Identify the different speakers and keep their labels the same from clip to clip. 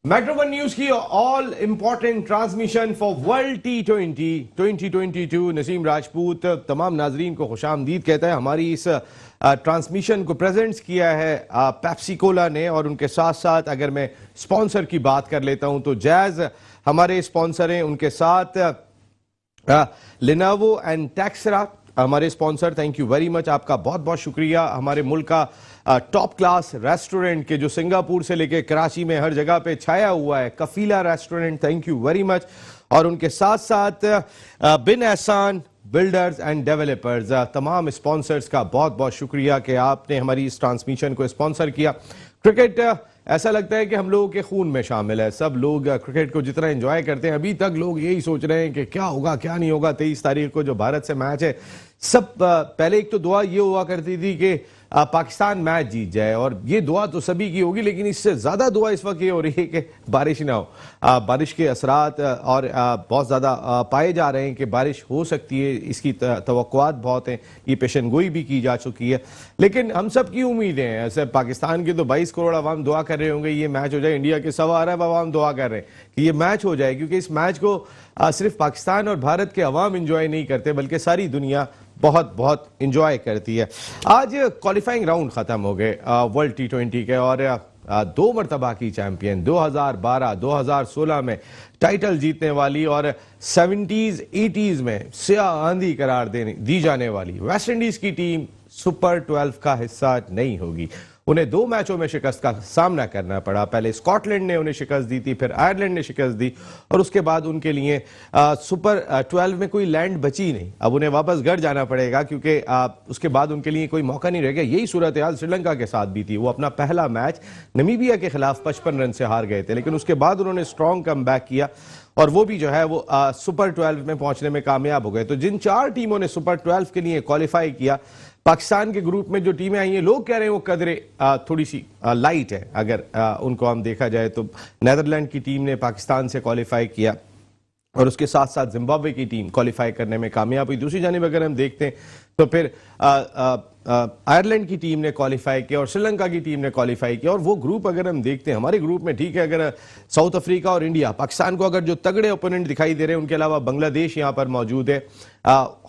Speaker 1: Metro one news की all important transmission for world T20 2022। Naseem Rajput तमाम नाजरीन को खुशामदीद कहता है। हमारी इस ट्रांसमिशन को प्रेजेंट्स किया है पेप्सी कोला ने, और उनके साथ साथ अगर मैं स्पॉन्सर की बात कर लेता हूं तो जैज हमारे स्पॉन्सर हैं, उनके साथ लिनोवो एंड टेक्सरा हमारे sponsor. Thank you very much, आपका बहुत बहुत शुक्रिया। हमारे मुल्क का टॉप क्लास रेस्टोरेंट के जो सिंगापुर से लेके कराची में हर जगह पे छाया हुआ है, Kafila restaurant, thank you very much. और उनके साथ साथ Bin Ehsan builders and developers, तमाम स्पॉन्सर्स का बहुत बहुत शुक्रिया कि आपने हमारी इस ट्रांसमिशन को स्पॉन्सर किया। क्रिकेट ऐसा लगता है कि हम लोगों के खून में शामिल है। सब लोग क्रिकेट को जितना एंजॉय करते हैं, अभी तक लोग यही सोच रहे हैं कि क्या होगा क्या नहीं होगा। 23 तारीख को जो भारत से मैच है, सब पहले एक तो दुआ ये हुआ करती थी कि पाकिस्तान मैच जीत जाए, और ये दुआ तो सभी की होगी, लेकिन इससे ज्यादा दुआ इस वक्त ये हो रही है कि बारिश ना हो। बारिश के असरात और बहुत ज्यादा पाए जा रहे हैं कि बारिश हो सकती है, इसकी तवक्कुआत बहुत हैं, ये पेशन गोई भी की जा चुकी है। लेकिन हम सब की उम्मीदें हैं, ऐसे पाकिस्तान के तो 22 करोड़ अवाम दुआ कर रहे होंगे ये मैच हो जाए, इंडिया के 1.25 अरब अवाम दुआ कर रहे हैं कि ये मैच हो जाए, क्योंकि इस मैच को सिर्फ पाकिस्तान और भारत के अवाम इंजॉय नहीं करते बल्कि सारी दुनिया बहुत बहुत इंजॉय करती है। आज क्वालिफाइंग राउंड खत्म हो गए वर्ल्ड T20 के, और 2 मरतबा की चैंपियन 2012 2016 में टाइटल जीतने वाली और 70s 80s में स्याह आंधी करार दी जाने वाली वेस्ट इंडीज की टीम सुपर 12 का हिस्सा नहीं होगी। उन्हें 2 मैचों में शिकस्त का सामना करना पड़ा। पहले स्कॉटलैंड ने उन्हें शिकस्त दी थी, फिर आयरलैंड ने शिकस्त दी, और उसके बाद उनके लिए सुपर 12 में कोई लैंड बची नहीं। अब उन्हें वापस घर जाना पड़ेगा, क्योंकि उसके बाद उनके लिए कोई मौका नहीं रहेगा। यही सूरत हाल श्रीलंका के साथ भी थी। वो अपना पहला मैच नमीबिया के खिलाफ 55 रन से हार गए थे, लेकिन उसके बाद उन्होंने स्ट्रॉन्ग कम बैक किया, और वो भी जो है वो सुपर 12 में पहुंचने में कामयाब हो गए। तो जिन 4 टीमों ने सुपर 12 के लिए क्वालिफाई किया, पाकिस्तान के ग्रुप में जो टीमें आई हैं, लोग कह रहे हैं वो कदरे थोड़ी सी लाइट है। अगर उनको हम देखा जाए तो नेदरलैंड की टीम ने पाकिस्तान से क्वालिफाई किया, और उसके साथ साथ जिम्बाब्वे की टीम क्वालिफाई करने में कामयाब हुई। दूसरी जानिब अगर हम देखते हैं तो फिर आयरलैंड की टीम ने क्वालिफाई किया और श्रीलंका की टीम ने क्वालिफाई किया। और वो ग्रुप अगर हम देखते हैं, हमारे ग्रुप में ठीक है, अगर साउथ अफ्रीका और इंडिया पाकिस्तान को अगर जो तगड़े ओपोनेंट दिखाई दे रहे हैं, उनके अलावा बांग्लादेश यहां पर मौजूद है,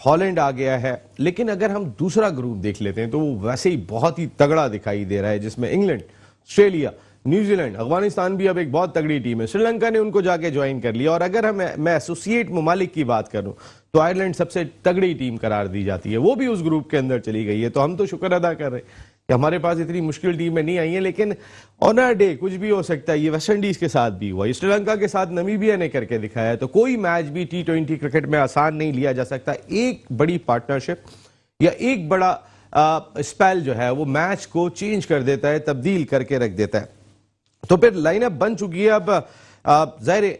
Speaker 1: हॉलैंड आ गया है। लेकिन अगर हम दूसरा ग्रुप देख लेते हैं तो वो वैसे ही बहुत ही तगड़ा दिखाई दे रहा है, जिसमें इंग्लैंड, ऑस्ट्रेलिया, न्यूजीलैंड, अफगानिस्तान भी अब एक बहुत तगड़ी टीम है। श्रीलंका ने उनको जाके ज्वाइन कर लिया। और अगर मैं एसोसिएट ममालिक की बात करूं तो आयरलैंड सबसे तगड़ी टीम करार दी जाती है, वो भी उस ग्रुप के अंदर चली गई है। तो हम तो शुक्र अदा कर रहे हैं कि हमारे पास इतनी मुश्किल टीमें नहीं आई हैं, लेकिन ऑन अ डे कुछ भी हो सकता है। ये वेस्ट इंडीज के साथ भी हुआ, श्रीलंका के साथ नमीबिया ने करके दिखाया। तो कोई मैच भी T20 क्रिकेट में आसान नहीं लिया जा सकता। एक बड़ी पार्टनरशिप या एक बड़ा स्पेल जो है वो मैच को चेंज कर देता है, तब्दील करके रख देता है। तो फिर लाइनअप बन चुकी है। अब जाहिर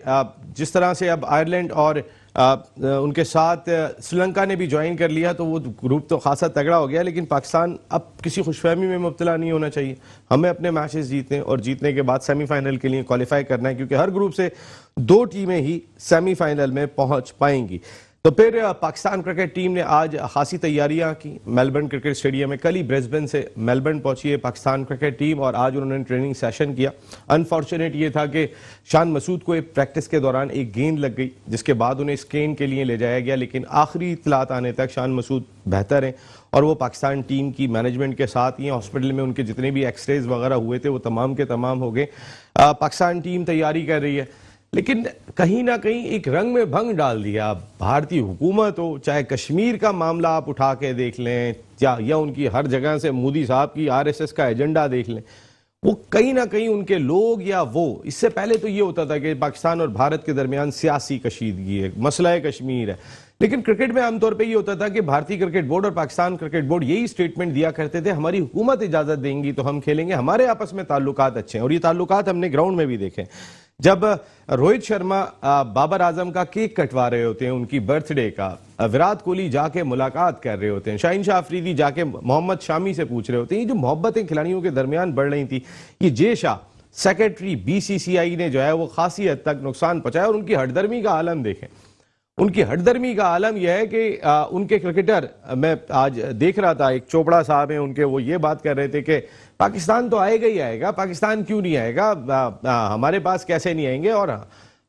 Speaker 1: जिस तरह से अब आयरलैंड और उनके साथ श्रीलंका ने भी ज्वाइन कर लिया, तो वो ग्रुप तो खासा तगड़ा हो गया। लेकिन पाकिस्तान अब किसी खुशफहमी में मुब्तला नहीं होना चाहिए। हमें अपने मैचेस जीतने और जीतने के बाद सेमीफाइनल के लिए क्वालिफाई करना है, क्योंकि हर ग्रुप से 2 टीमें ही सेमीफाइनल में पहुंच पाएंगी। तो फिर पाकिस्तान क्रिकेट टीम ने आज खासी तैयारियां की मेलबर्न क्रिकेट स्टेडियम में। कल ही ब्रिस्बेन से मेलबर्न पहुंची है पाकिस्तान क्रिकेट टीम, और आज उन्होंने ट्रेनिंग सेशन किया। अनफॉर्चुनेट ये था कि शान मसूद को एक प्रैक्टिस के दौरान एक गेंद लग गई, जिसके बाद उन्हें स्कैन के लिए ले जाया गया। लेकिन आखिरी इत्तलात आने तक शान मसूद बेहतर हैं, और वो पाकिस्तान टीम की मैनेजमेंट के साथ ही हॉस्पिटल में उनके जितने भी एक्सरेज वगैरह हुए थे वो तमाम के तमाम हो गए। पाकिस्तान टीम तैयारी कर रही है, लेकिन कहीं ना कहीं एक रंग में भंग डाल दिया भारतीय हुकूमत हो। चाहे कश्मीर का मामला आप उठा के देख लें, या उनकी हर जगह से मोदी साहब की RSS का एजेंडा देख लें, वो कहीं ना कहीं उनके लोग या वो, इससे पहले तो ये होता था कि पाकिस्तान और भारत के दरमियान सियासी कशीदगी है, मसला कश्मीर है। लेकिन क्रिकेट में आमतौर पे ये होता था कि भारतीय क्रिकेट बोर्ड और पाकिस्तान क्रिकेट बोर्ड यही स्टेटमेंट दिया करते थे, हमारी हुकूमत इजाजत देंगी तो हम खेलेंगे, हमारे आपस में ताल्लुकात अच्छे हैं। और ये ताल्लुकात हमने ग्राउंड में भी देखे। जब रोहित शर्मा बाबर आजम का केक कटवा रहे होते हैं उनकी बर्थडे का, विराट कोहली जाके मुलाकात कर रहे होते हैं, शाहीन शाह अफरीदी जाके मोहम्मद शामी से पूछ रहे होते हैं, ये जो मोहब्बतें खिलाड़ियों के दरमियान बढ़ रही थी, ये जे शाह सेक्रेटरी BCCI ने जो है वो खासी हद तक नुकसान पहुंचाया। और उनकी हटदर्मी का आलम देखें, उनकी हठधर्मी का आलम यह है कि उनके क्रिकेटर, मैं आज देख रहा था, एक चोपड़ा साहब हैं उनके, वो ये बात कर रहे थे कि पाकिस्तान तो आएगा ही आएगा, पाकिस्तान क्यों नहीं आएगा, हमारे पास कैसे नहीं आएंगे और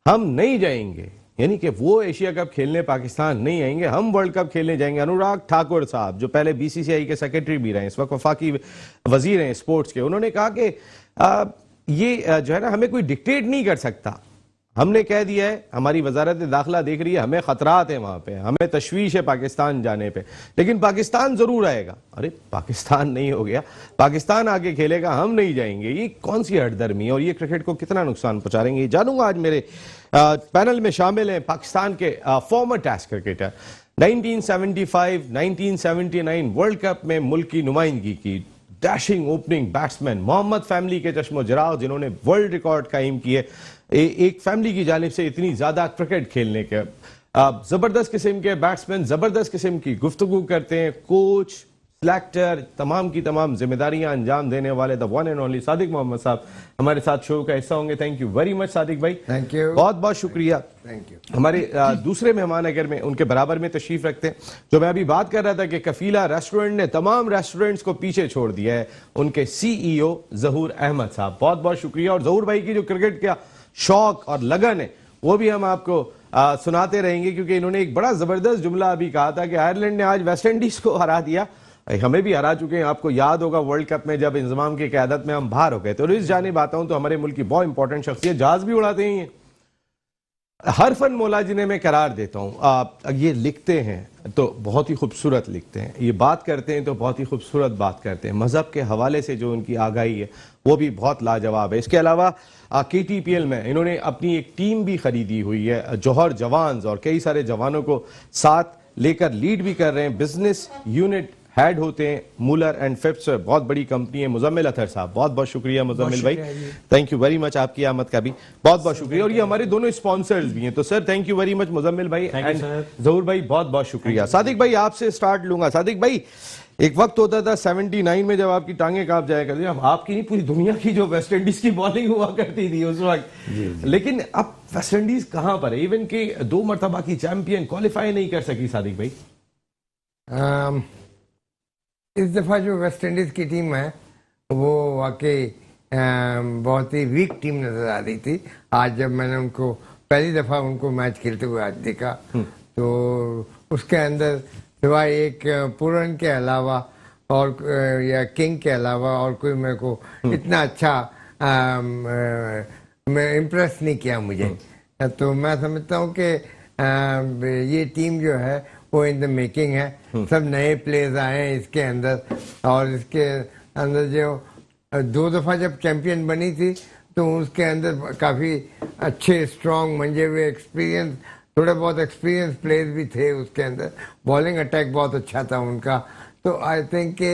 Speaker 1: हम नहीं जाएंगे, यानी कि वो एशिया कप खेलने पाकिस्तान नहीं आएंगे, हम वर्ल्ड कप खेलने जाएंगे। अनुराग ठाकुर साहब जो पहले बीसीसीआई के सेक्रेटरी भी रहे, इस वक्त वफाकी वजीर हैं स्पोर्ट्स के, उन्होंने कहा कि ये जो है ना हमें कोई डिक्टेट नहीं कर सकता, हमने कह दिया है, हमारी वजारत दाखिला देख रही है, हमें खतरात है वहां पे, हमें तशवीश है पाकिस्तान जाने पे, लेकिन पाकिस्तान जरूर आएगा। अरे पाकिस्तान नहीं हो गया, पाकिस्तान आके खेलेगा, हम नहीं जाएंगे, ये कौन सी हठधर्मी है और ये क्रिकेट को कितना नुकसान पहुंचा रहे हैं, जानूंगा आज मेरे पैनल में शामिल हैं पाकिस्तान के former test cricketer, 1975 1979 world cup में मुल्क की नुमाइंदगी की dashing opening batsman Mohammad family के चश्मो जराव, जिन्होंने वर्ल्ड रिकॉर्ड कायम किए एक फैमिली की जानिब से इतनी ज्यादा क्रिकेट खेलने के। जबरदस्त किस्म के बैट्समैन, जबरदस्त किस्म की गुफ्तगू करते हैं, कोच, सिलेक्टर, तमाम की तमाम जिम्मेदारियां अंजाम देने वाले the one and only Sadiq Mohammad साहब हमारे साथ शो का हिस्सा होंगे। Thank you very much Sadiq भाई,
Speaker 2: थैंक यू,
Speaker 1: बहुत बहुत शुक्रिया।
Speaker 2: Thank you.
Speaker 1: हमारे दूसरे मेहमान अगर में उनके बराबर में तशरीफ रखते हैं, जो मैं अभी बात कर रहा था कि कफीला रेस्टोरेंट ने तमाम रेस्टोरेंट्स को पीछे छोड़ दिया है, उनके CEO जहूर अहमद साहब, बहुत बहुत शुक्रिया। और जहूर भाई की जो क्रिकेट का शौक और लगन है वो भी हम आपको सुनाते रहेंगे, क्योंकि इन्होंने एक बड़ा जबरदस्त जुमला अभी कहा था कि आयरलैंड ने आज वेस्ट इंडीज को हरा दिया, हमें भी हरा चुके हैं। आपको याद होगा वर्ल्ड कप में जब इंजमाम की क़यादत में हम बाहर हो गए थे। और इस जानिब आता हूं तो हमारे मुल्क की बहुत इंपॉर्टेंट शख्सियत, जहाज भी उड़ाते हैं, हर फन मौला जिन्हें मैं करार देता हूं, ये लिखते हैं तो बहुत ही खूबसूरत लिखते हैं, ये बात करते हैं तो बहुत ही खूबसूरत बात करते हैं, मजहब के हवाले से जो उनकी आगाही है वो भी बहुत लाजवाब है। इसके अलावा KTPL में इन्होंने अपनी एक टीम भी खरीदी हुई है, जौहर जवान्स, और कई सारे जवानों को साथ लेकर लीड भी कर रहे हैं। बिजनेस यूनिट हेड होते हैं मूलर एंड फिफ्थ, बहुत बड़ी कंपनी है। मुजम्मिल अतर साहब, बहुत बहुत शुक्रिया मुजम्मिल भाई, थैंक यू वेरी मच, आपकी आमद का भी बहुत बहुत शुक्रिया। और ये हमारे दोनों स्पॉन्सर्स भी हैं, तो sir thank you very much Muzammil भाई एंड जहूर भाई, बहुत बहुत शुक्रिया। सादिक भाई आपसे स्टार्ट लूंगा। सादिक भाई, एक वक्त होता था 79 में जब आपकी टांगें कांप जाया करती, अब आपकी नहीं पूरी दुनिया की जो वेस्ट इंडीज की बॉलिंग हुआ करती थी उस वक्त, लेकिन अब वेस्ट इंडीज कहां पर है, इवन के 2 मरतबा की चैंपियन क्वालिफाई नहीं कर सकी सादिक भाई।
Speaker 2: इस दफ़ा जो वेस्ट इंडीज़ की टीम है वो वाकई बहुत ही वीक टीम नज़र आ रही थी। आज जब मैंने उनको पहली दफ़ा उनको मैच खेलते हुए आज देखा तो उसके अंदर सिवाय एक पूरन के अलावा और या किंग के अलावा और कोई मेरे को इतना अच्छा मैं इम्प्रेस नहीं किया मुझे। तो मैं समझता हूँ कि ये टीम जो है वो इन द मेकिंग है, सब नए प्लेयर्स आए हैं इसके अंदर, और इसके अंदर जो 2 दफ़ा जब चैंपियन बनी थी तो उसके अंदर काफ़ी अच्छे स्ट्रॉन्ग मंजे हुए एक्सपीरियंस, थोड़े बहुत एक्सपीरियंस प्लेयर्स भी थे उसके अंदर, बॉलिंग अटैक बहुत अच्छा था उनका। तो आई थिंक कि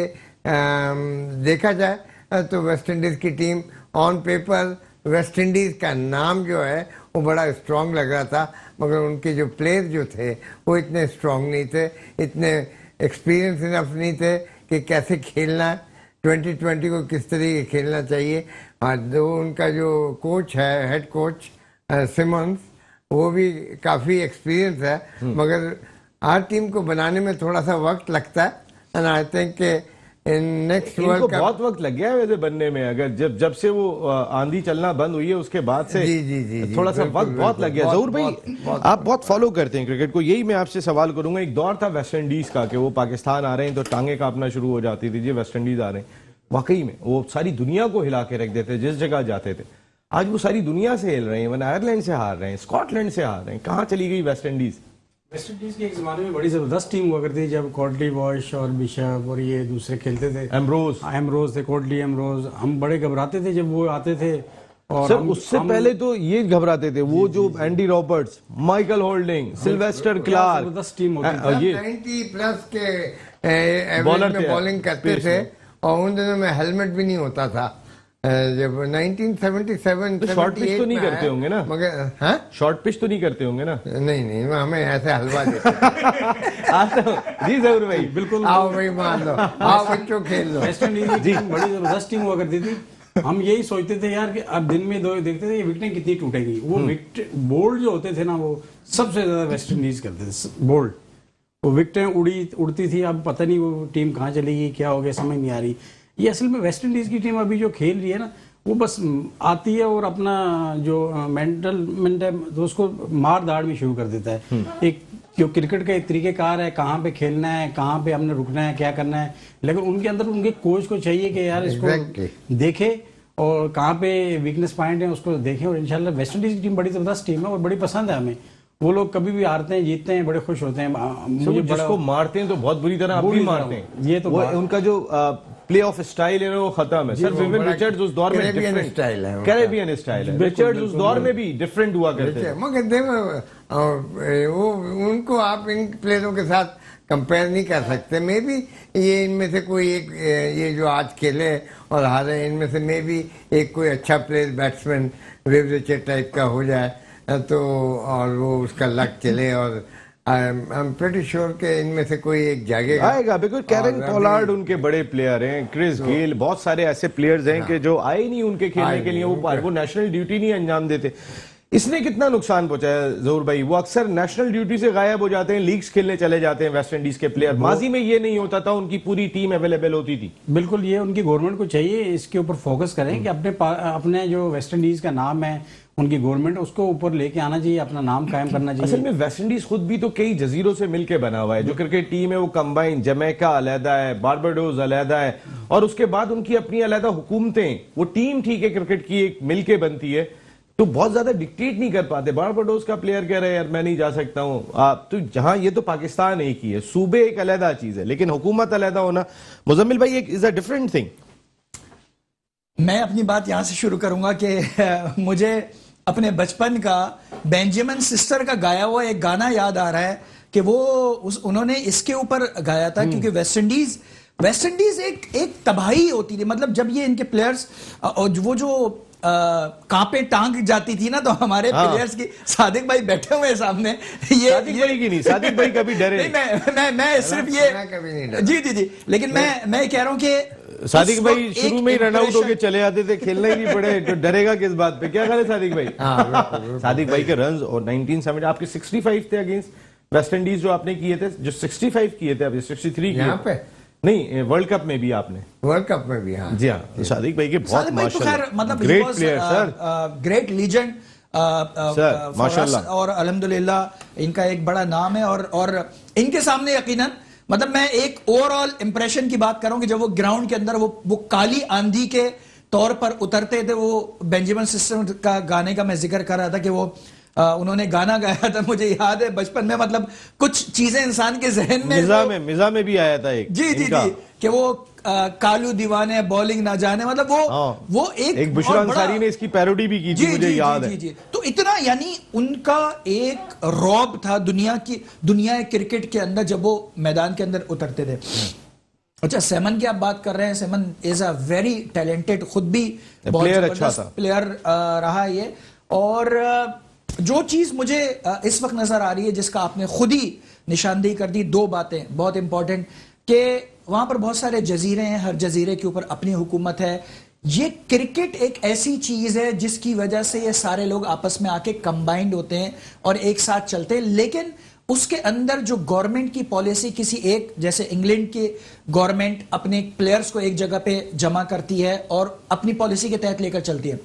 Speaker 2: देखा जाए तो वेस्ट इंडीज़ की team on paper, West Indies का नाम जो है वो बड़ा स्ट्रॉन्ग लग रहा था, मगर उनके जो प्लेयर जो थे वो इतने स्ट्रॉन्ग नहीं थे, इतने एक्सपीरियंस इनफ नहीं थे कि कैसे खेलना है, 2020 को किस तरीके खेलना चाहिए। जो उनका जो कोच है, हेड कोच सिमन्स, वो भी काफ़ी एक्सपीरियंस है, मगर हर टीम को बनाने में थोड़ा सा वक्त लगता है। And I think next world cup
Speaker 1: बहुत वक्त लग गया है वैसे बनने में, अगर जब से वो आंधी चलना बंद हुई है उसके बाद से
Speaker 2: जी,
Speaker 1: थोड़ा सा वक्त बहुत लग गया। जहूर भाई आप बहुत फॉलो करते हैं क्रिकेट को, यही मैं आपसे सवाल करूंगा। एक दौर था वेस्ट इंडीज का कि वो पाकिस्तान आ रहे हैं तो टांगे कांपना शुरू हो जाती थी, जी वेस्ट इंडीज आ रहे हैं, वाकई में वो सारी दुनिया को हिला के रख देते जिस जगह जाते थे। आज वो सारी दुनिया से हिल रहे हैं, वरना आयरलैंड से हार रहे हैं, स्कॉटलैंड से हार रहे हैं, कहाँ चली गई वेस्ट इंडीज?
Speaker 3: वेस्ट इंडीज के एक जमाने में बड़ी जबरदस्त टीम हुआ करती थी, जब कॉडली वॉश और बिशप और ये दूसरे खेलते थे, एमरोज थे, कॉडली एमरोज, हम बड़े घबराते थे जब वो आते थे। और
Speaker 1: सर उससे पहले तो ये घबराते थे, वो जो Andy Roberts, Michael Holding, Sylvester Clarke,
Speaker 3: जबरदस्त टीम होती थी।
Speaker 2: 90 प्लस के एवरेज में बॉलिंग करते थे, और उन दिनों में हेलमेट भी नहीं होता था। जब 1977
Speaker 1: तो शॉर्ट पिच तो नहीं करते होंगे ना,
Speaker 2: मगर हाँ
Speaker 1: शॉर्ट पिच तो नहीं करते होंगे ना?
Speaker 2: नहीं, हमें ऐसे हलवा देते
Speaker 1: जी जरूर भाई,
Speaker 3: बिल्कुल,
Speaker 2: आओ भाई मान लो, आओ बच्चों खेल लो।
Speaker 3: वेस्ट इंडीज की टीम बड़ी जबरदस्त टीम हुआ करती थी, हम यही सोचते थे यार कि अब दिन में दो देखते थे ये विकेटें कितनी टूटेगी। वो विकेट बोल्ड जो होते थे ना, वो सबसे ज्यादा वेस्ट इंडीज करते थे बोल्ड। वो विकेटें उड़ती थी, अब पता नहीं वो टीम कहाँ चलेगी, क्या हो गया समझ नहीं आ रही। ये असल में वेस्ट इंडीज की टीम अभी जो खेल रही है ना, वो बस आती है और अपना जो मेंटल है तो उसको मार दाड़ में शुरू कर देता है। एक जो क्रिकेट का एक तरीकेकार है, कहाँ पे खेलना है, कहाँ पे हमने रुकना है, क्या करना है, लेकिन उनके अंदर उनके कोच को चाहिए कि यार इसको देखे और कहाँ पे वीकनेस पॉइंट है उसको देखें। और इंशाल्लाह वेस्ट इंडीज की टीम बड़ी जबरदस्त टीम है और बड़ी पसंद है हमें। वो लोग कभी भी हारते हैं जीतते हैं बड़े खुश होते हैं। मुझे
Speaker 1: जिसको मारते हैं तो बहुत बुरी तरह आप भी मारते हैं। ये तो उनका जो प्ले ऑफ स्टाइल है वो खत्म है सर। विविन रिचर्ड्स उस दौर में
Speaker 2: कैरेबियन स्टाइल है,
Speaker 1: कैरेबियन स्टाइल है। रिचर्ड्स उस दौर में भी डिफरेंट हुआ करते थे।
Speaker 2: मगर देखो वो उनको आप इन प्लेयरों के साथ कंपेयर नहीं कर सकते। मे बी ये इनमें से कोई एक, ये जो आज खेले और हारे, इनमें से मे बी एक कोई अच्छा प्लेयर बैट्समैन विव रिचर्ड टाइप का हो जाए तो, और वो उसका लक चले, और आई एम प्रीटी श्योर कि इनमें से कोई एक जागेगा,
Speaker 1: आएगा। बिल्कुल कैरन पोलार्ड उनके बड़े प्लेयर हैं, क्रिस गेल, बहुत सारे ऐसे प्लेयर्स हैं कि जो आए नहीं उनके खेलने के लिए, वो नेशनल ड्यूटी नहीं अंजाम देते। इसने कितना नुकसान पहुंचाया जहूर भाई? वो अक्सर नेशनल ड्यूटी से गायब हो जाते हैं, लीग्स खेलने चले जाते हैं वेस्ट इंडीज के प्लेयर। माजी में ये नहीं होता था, उनकी पूरी टीम अवेलेबल होती थी।
Speaker 3: बिल्कुल, ये उनकी गवर्नमेंट को चाहिए इसके ऊपर फोकस करें कि अपने जो वेस्ट इंडीज का नाम है, उनकी गवर्नमेंट उसको ऊपर लेके आना चाहिए, अपना नाम कायम करना चाहिए।
Speaker 1: असल में वेस्ट इंडीज खुद भी तो कई जजीरों से मिलकर बना हुआ है। जो क्रिकेट टीम है वो कंबाइन, जमैका अलहदा है, बारबाडोस अलहदा है, और उसके बाद उनकी अपनी अलहदा हुकूमतें। वो टीम ठीक है क्रिकेट की एक मिलके बनती है, तो बहुत ज्यादा डिक्टेट नहीं कर पाते। बारबाडोस का प्लेयर कह रहे हैं यार मैं नहीं जा सकता हूं, तो जहां ये तो पाकिस्तान एक ही है, सूबे एक अलहदा चीज है, लेकिन हुकूमत अलहदा होना, मुजम्मिल भाई, एक इज अ डिफरेंट थिंग।
Speaker 4: मैं अपनी बात यहां से शुरू करूंगा कि मुझे अपने बचपन का बेंजामिन सिस्टर का गाया हुआ एक गाना याद आ रहा है कि वो उन्होंने इसके ऊपर गाया था, क्योंकि वेस्ट इंडीज एक तबाही होती थी। मतलब जब ये इनके प्लेयर्स और वो जो कांपे टांग जाती थी ना, तो हमारे प्लेयर्स की, सादिक भाई बैठे हुए सामने, ये
Speaker 1: सादिक भाई की नहीं, सादिक भाई कभी डरे
Speaker 4: नहीं। मैं सिर्फ ये
Speaker 2: कभी नहीं डरा।
Speaker 4: जी, लेकिन मैं कह रहा हूं कि
Speaker 1: सादिक भाई शुरू में ही रन आउट होके चले आते थे, खेलना ही नहीं पड़े तो डरेगा किस बात पे? क्या ख्याल है सादिक भाई? सादिक भाई के रन और 1970 आपके 65 थे अगेंस्ट वेस्ट इंडीज जो आपने किए थे, जो 65 किए थे, अभी 63
Speaker 2: यहाँ पे
Speaker 1: नहीं, वर्ल्ड कप में भी आपने,
Speaker 2: वर्ल्ड कप में भी। हाँ
Speaker 1: जी हाँ, सादिक भाई के बहुत माशाल्लाह,
Speaker 4: मतलब
Speaker 1: great player sir,
Speaker 4: great legend
Speaker 1: sir माशाल्लाह,
Speaker 4: और अल्हम्दुलिल्लाह इनका एक बड़ा नाम है। और इनके सामने यकीनन, मतलब मैं एक ओवरऑल इंप्रेशन की बात कर रहा हूं कि जब वो ग्राउंड के अंदर वो काली आंधी के तौर पर उतरते थे, वो बेंजामिन सिस्टम का गाने का मैं जिक्र कर रहा था कि वो उन्होंने गाना गाया था, मुझे याद है बचपन में। मतलब कुछ चीजें इंसान के जहन में
Speaker 1: मिजा में भी आया था एक,
Speaker 4: जी कि वो कालू दीवाने बॉलिंग ना जाने, मतलब वो एक
Speaker 1: बुशरा अंसारी ने इसकी पैरोडी भी की थी, मुझे याद है।
Speaker 4: जी। तो इतना, यानी उनका एक रौब था दुनिया क्रिकेट के अंदर जब वो मैदान के अंदर उतरते थे। अच्छा, सेमन की आप बात कर रहे हैं, semen is a very talented, खुद भी बहुत जबरदस्त प्लेयर रहा ये। और जो चीज मुझे इस वक्त नजर आ रही है, जिसका आपने खुद ही निशानदेही कर दी, दो बातें बहुत इंपॉर्टेंट, कि वहां पर बहुत सारे जजीरे हैं, हर जजीरे के ऊपर अपनी हुकूमत है। ये क्रिकेट एक ऐसी चीज है जिसकी वजह से ये सारे लोग आपस में आके कंबाइंड होते हैं और एक साथ चलते हैं। लेकिन उसके अंदर जो गवर्नमेंट की पॉलिसी, किसी एक, जैसे इंग्लैंड की गवर्नमेंट अपने प्लेयर्स को एक जगह पे जमा करती है और अपनी पॉलिसी के तहत लेकर चलती है,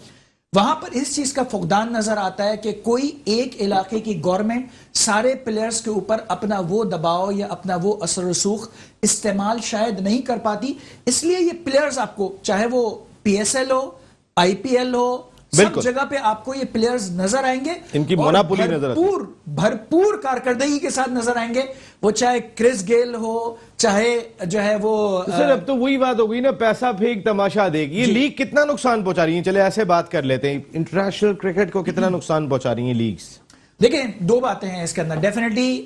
Speaker 4: वहां पर इस चीज का फुकदान नजर आता है कि कोई एक इलाके की गवर्नमेंट सारे प्लेयर्स के ऊपर अपना वो दबाव या अपना वो असर रसूख इस्तेमाल शायद नहीं कर पाती। इसलिए ये प्लेयर्स आपको, चाहे वो पीएसएल हो, आईपीएल हो, सब जगह पे आपको ये प्लेयर्स नजर आएंगे,
Speaker 1: इनकी मोनोपोली नजर आती है,
Speaker 4: भरपूर कारकर्दगी के साथ नजर आएंगे। वो चाहे क्रिस गेल हो, चाहे जो है वो
Speaker 1: सर, अब तो वही बात हो गई ना, पैसा फेंक तमाशा देख। ये लीग कितना नुकसान पहुंचा रही है? चले ऐसे बात कर लेते हैं, इंटरनेशनल क्रिकेट को कितना नुकसान पहुंचा रही है लीग्स?
Speaker 4: देखिए, दो बातें हैं इसके अंदर। डेफिनेटली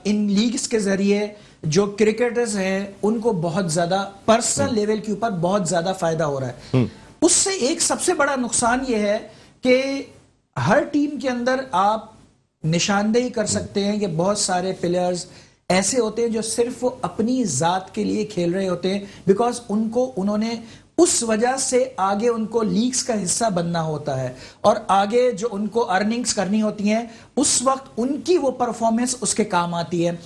Speaker 4: इन लीग्स के जरिए जो क्रिकेटर्स हैं उनको बहुत ज्यादा पर्सनल लेवल के ऊपर बहुत ज्यादा फायदा हो रहा है। उससे एक सबसे बड़ा नुकसान यह है कि हर टीम के अंदर आप निशानदेही कर सकते हैं कि बहुत सारे प्लेयर्स ऐसे होते हैं जो सिर्फ वो अपनी जात के लिए खेल रहे होते हैं, बिकॉज उन्होंने उस वजह से आगे उनको लीग्स का हिस्सा बनना होता है और आगे जो उनको अर्निंग्स करनी होती हैं उस वक्त उनकी वो परफॉर्मेंस उसके काम आती है।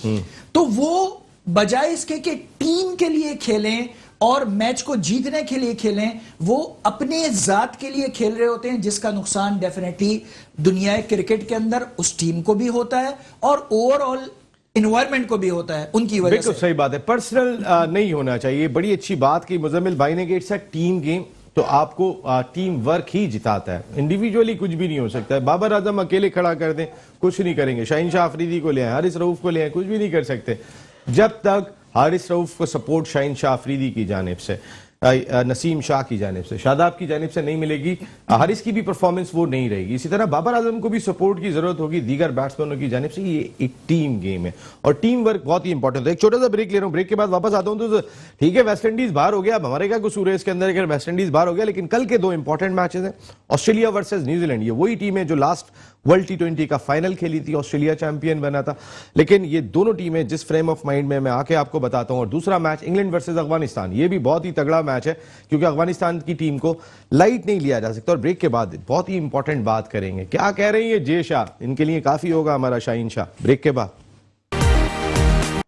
Speaker 4: तो वो बजाय इसके कि टीम के लिए खेलें और मैच को जीतने के लिए खेलें, वो अपने जात के लिए खेल रहे होते हैं, जिसका नुकसान डेफिनेटली दुनिया क्रिकेट के अंदर उस टीम को भी होता है और ओवरऑल इन्वायरमेंट को भी होता है उनकी वजह
Speaker 1: बिल्कुल
Speaker 4: से।
Speaker 1: सही बात है, पर्सनल नहीं होना चाहिए। बड़ी अच्छी बात की मुजम्मिल भाई ने कि इट्स अ टीम गेम, तो आपको टीम वर्क ही जिताता है, इंडिविजुअली कुछ भी नहीं हो सकता है। बाबर आजम अकेले खड़ा कर दें कुछ नहीं करेंगे, शाहीन शाह अफरीदी को ले आए, हारिस रऊफ को ले आए, कुछ भी नहीं कर सकते जब तक हारिस रऊफ को सपोर्ट शाहीन शाह अफरीदी की जानिब से, नसीम शाह की जानिब से, शादाब की जानिब से नहीं मिलेगी, हारिस की भी परफॉर्मेंस वो नहीं रहेगी। इसी तरह बाबर आजम को भी सपोर्ट की जरूरत होगी दीगर बैट्समैनों की जानिब से। ये एक टीम गेम है और टीम वर्क बहुत ही इंपॉर्टेंट है। एक छोटा सा ब्रेक ले रहा हूं, ब्रेक के बाद वापस आता हूं। तो ठीक है, वेस्ट इंडीज बाहर हो गया, अब हमारे क्या कसूर है इसके अंदर अगर वेस्ट इंडीज बाहर हो गया, लेकिन कल के दो इंपॉर्टेंट मैचेस हैं, ऑस्ट्रेलिया वर्सेज न्यूजीलैंड। ये वही टीम है जो लास्ट वर्ल्ड T20 का फाइनल खेली थी, ऑस्ट्रेलिया चैंपियन बना था। लेकिन ये दोनों टीमें जिस फ्रेम ऑफ माइंड में मैं आके आपको बताता हूं। और दूसरा मैच इंग्लैंड वर्सेस अफगानिस्तान, ये भी बहुत ही तगड़ा मैच है क्योंकि अफगानिस्तान की टीम को लाइट नहीं लिया जा सकता। और ब्रेक के बाद बहुत ही इंपॉर्टेंट बात करेंगे, क्या कह रहे हैं ये जे शाह, इनके लिए काफी होगा हमारा शाहीन शाह। ब्रेक के बाद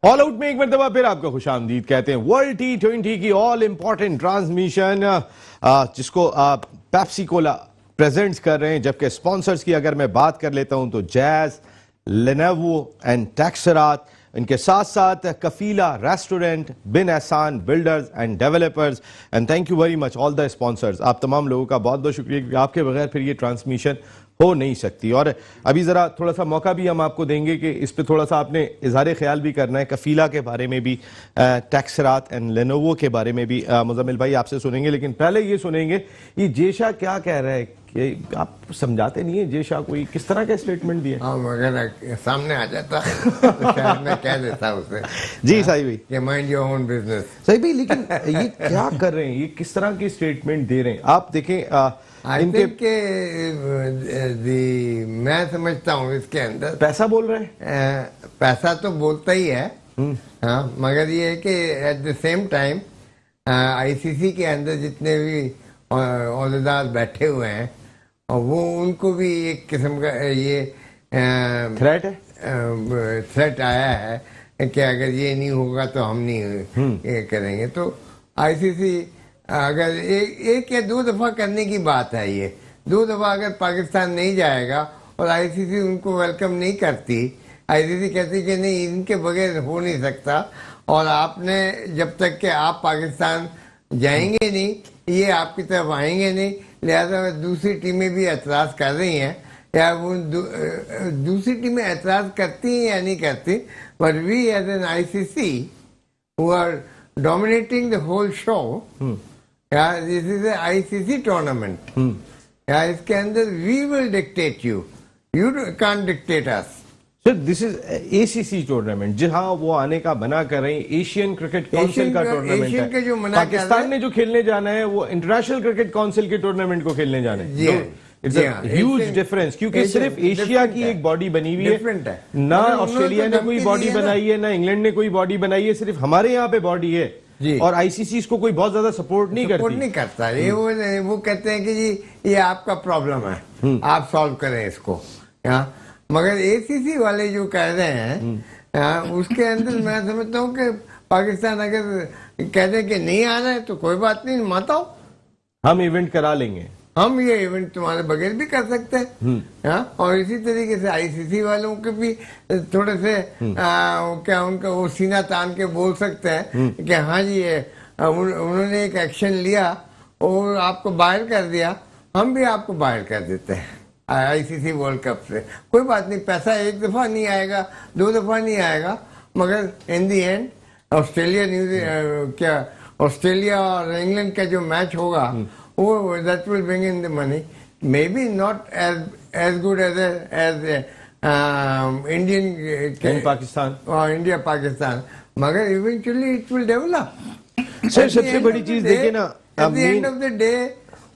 Speaker 1: ऑल आउट में एक मरतबा फिर आपको खुशामदीद कहते हैं। वर्ल्ड T20 की ऑल इंपॉर्टेंट ट्रांसमिशन जिसको पेप्सी कोला प्रेजेंट्स कर रहे हैं, जबकि स्पॉन्सर्स की अगर मैं बात कर लेता हूं तो जैज, लेनोवो एंड टेक्सरात, इनके साथ साथ कफीला restaurant, bin Ehsan builders and developers, and thank you very much all the sponsors. आप तमाम लोगों का बहुत बहुत शुक्रिया क्योंकि आपके बगैर फिर ये ट्रांसमिशन हो नहीं सकती। और अभी जरा थोड़ा सा मौका भी हम आपको देंगे कि इस पे थोड़ा सा आपने इजहार ख्याल भी करना है, कफीला के बारे में भी, टेक्सरात एंड लेनोवो के बारे में भी मुजम्मिल भाई आपसे सुनेंगे। लेकिन पहले ये सुनेंगे ये जेशा क्या कह रहा है कि आप समझाते नहीं है जेशा कोई किस तरह का स्टेटमेंट दिया।
Speaker 2: हाँ, अगर सामने आ जाता तो शायद मैं कह देता उसे
Speaker 1: जी साहिब भाई
Speaker 2: कि माइंड योर ओन बिजनेस।
Speaker 1: सही भाई, लेकिन ये क्या कर रहे हैं, ये किस तरह की स्टेटमेंट दे रहे हैं आप देखें।
Speaker 2: इनके मैं समझता हूँ इसके अंदर
Speaker 1: पैसा बोल रहे हैं,
Speaker 2: पैसा तो बोलता ही है, हाँ, मगर ये है कि at the same time ICC के अंदर जितने भी ओहदेदार बैठे हुए हैं और वो उनको भी एक किस्म का ये
Speaker 1: थ्रेट है,
Speaker 2: थ्रेट आया है कि अगर ये नहीं होगा तो हम नहीं ये करेंगे। तो आईसीसी अगर एक या दो दफा करने की बात है, ये दो दफा अगर पाकिस्तान नहीं जाएगा और आईसीसी उनको वेलकम नहीं करती, आईसीसी कहती कि नहीं इनके बगैर हो नहीं सकता और आपने जब तक कि आप पाकिस्तान जाएंगे नहीं ये आपकी तरफ आएंगे नहीं, लिहाजा दूसरी टीमें भी एतराज कर रही हैं या वो दूसरी टीमें एतराज करती हैं या नहीं करती, but we as an ICC who are dominating the whole show, या this is a ICC tournament, या इसके अंदर we will dictate you, you can't dictate us.
Speaker 1: Sir this is ACC tournament, जी हाँ वो आने का मना कर रहे हैं, एशियन क्रिकेट काउंसिल का टूर्नामेंट है। पाकिस्तान ने जो खेलने जाना है वो इंटरनेशनल क्रिकेट काउंसिल के टूर्नामेंट को खेलने जाना है। इट्स अ ह्यूज डिफरेंस क्योंकि सिर्फ एशिया की एक बॉडी बनी हुई है, ना ऑस्ट्रेलिया ने कोई बॉडी बनाई है, ना इंग्लैंड ने कोई बॉडी बनाई है, सिर्फ हमारे यहाँ पे बॉडी है और आईसीसी इसको कोई बहुत ज्यादा सपोर्ट नहीं
Speaker 2: करता। ये वो कहते हैं कि जी ये आपका प्रॉब्लम है, आप सॉल्व करें इसको। मगर एसीसी वाले जो कह रहे हैं उसके अंदर मैं समझता हूँ कि पाकिस्तान अगर कहते कि नहीं आना है तो कोई बात नहीं, मत आओ, हम
Speaker 1: इवेंट करा लेंगे,
Speaker 2: हम ये इवेंट तुम्हारे बगैर भी कर सकते हैं। और इसी तरीके से आईसीसी वालों के भी थोड़े से क्या उनका वो सीना तान के बोल सकते हैं कि हाँ जी उन्होंने एक एक्शन लिया और आपको बाहर कर दिया, हम भी आपको बाहर कर देते हैं आईसीसी वर्ल्ड कप से। कोई बात नहीं, पैसा एक दफा नहीं आएगा, दो दफा नहीं आएगा, मगर इन दी एंड ऑस्ट्रेलिया और इंग्लैंड का जो मैच होगा वो that will bring in the money, may be not as good as Indian
Speaker 1: Pakistan
Speaker 2: और इंडिया पाकिस्तान, मगर eventually it will develop.
Speaker 1: Sir सबसे बड़ी चीज देखिए ना,
Speaker 2: at the end of the day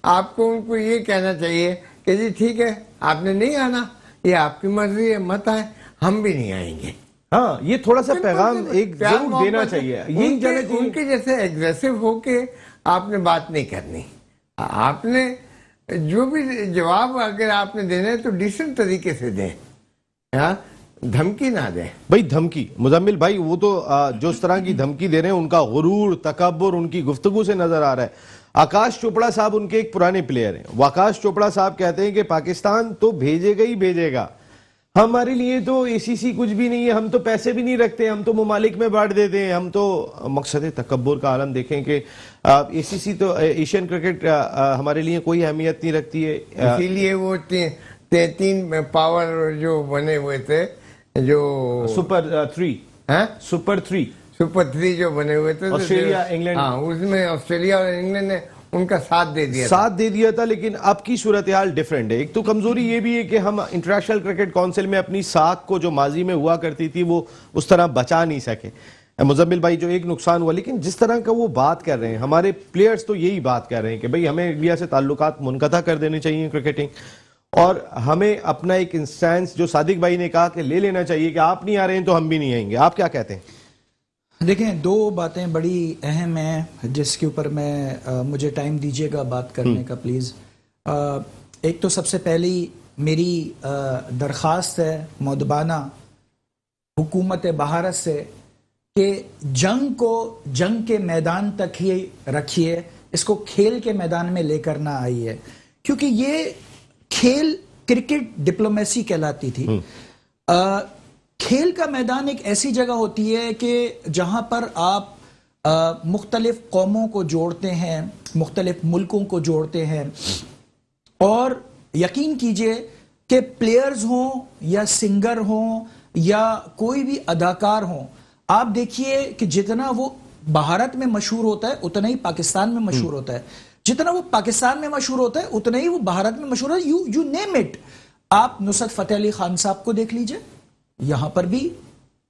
Speaker 2: आपको उनको ये कहना चाहिए कि जी ठीक है आपने नहीं आना, ये आपकी मर्जी है, मत आए, हम भी नहीं आएंगे।
Speaker 1: हाँ ये थोड़ा सा पैगाम एक जरूर देना चाहिए,
Speaker 2: उनके जैसे एग्रेसिव होके आपने बात नहीं करनी। आपने जो भी जवाब अगर आपने देना है तो डिसेंट तरीके से दें, हाँ, धमकी ना दें।
Speaker 1: भाई धमकी, मुजम्मिल भाई वो तो जो इस तरह की धमकी दे रहे हैं उनका गुरूर तकब्बुर उनकी गुफ्तगू से नजर आ रहा है। आकाश चोपड़ा साहब उनके एक पुराने प्लेयर हैं। वो आकाश चोपड़ा साहब कहते हैं कि पाकिस्तान तो भेजेगा ही भेजेगा, हमारे लिए तो एसीसी कुछ भी नहीं है, हम तो पैसे भी नहीं रखते, हम तो ममालिक में बांट देते हैं, हम तो मकसद तकब्बुर का आलम देखें कि एसीसी तो एशियन क्रिकेट हमारे लिए कोई अहमियत नहीं रखती है।
Speaker 2: इसीलिए वो तीन पावर जो बने हुए थे, जो
Speaker 1: सुपर 3
Speaker 2: हैं,
Speaker 1: सुपर 3
Speaker 2: जो बने हुए थे,
Speaker 1: ऑस्ट्रेलिया, इंग्लैंड,
Speaker 2: हाँ, उसमें ऑस्ट्रेलिया और इंग्लैंड ने उनका साथ दे दिया था। लेकिन अब की सूरत हाल डिफरेंट है। एक तो कमजोरी ये भी है कि हम इंटरनेशनल क्रिकेट काउंसिल में अपनी साख को जो माजी में हुआ करती थी वो उस तरह बचा नहीं सके। मुजम्मिल भाई जो एक नुकसान हुआ, लेकिन जिस तरह का वो बात कर रहे हैं हमारे प्लेयर्स तो यही बात कर रहे हैं कि भाई हमें इंडिया से ताल्लुकात मुनक़ता कर देने चाहिए क्रिकेटिंग, और हमें अपना एक इंस्टेंस जो सादिक भाई ने कहा कि ले लेना चाहिए कि आप नहीं आ रहे हैं तो हम भी नहीं आएंगे। आप क्या कहते हैं?
Speaker 4: देखें, दो बातें बड़ी अहम हैं जिसके ऊपर मैं मुझे टाइम दीजिएगा बात करने का प्लीज़। एक तो सबसे पहली मेरी दरख्वास्त है मौदबाना हुकूमत भारत से कि जंग को जंग के मैदान तक ही रखिए, इसको खेल के मैदान में लेकर ना आइए, क्योंकि ये खेल क्रिकेट डिप्लोमेसी कहलाती थी। खेल का मैदान एक ऐसी जगह होती है कि जहां पर आप मुख्तलिफ कौमों को जोड़ते हैं, मुख्तलिफ मुल्कों को जोड़ते हैं, और यकीन कीजिए कि प्लेयर्स हों या सिंगर हों या कोई भी अदाकार हों, आप देखिए कि जितना वो भारत में मशहूर होता है उतना ही पाकिस्तान में मशहूर होता है, जितना वो पाकिस्तान में मशहूर होता है उतना ही वो भारत में मशहूर है। You name it. आप नुसरत फतेह अली खान साहब को देख लीजिए, यहां पर भी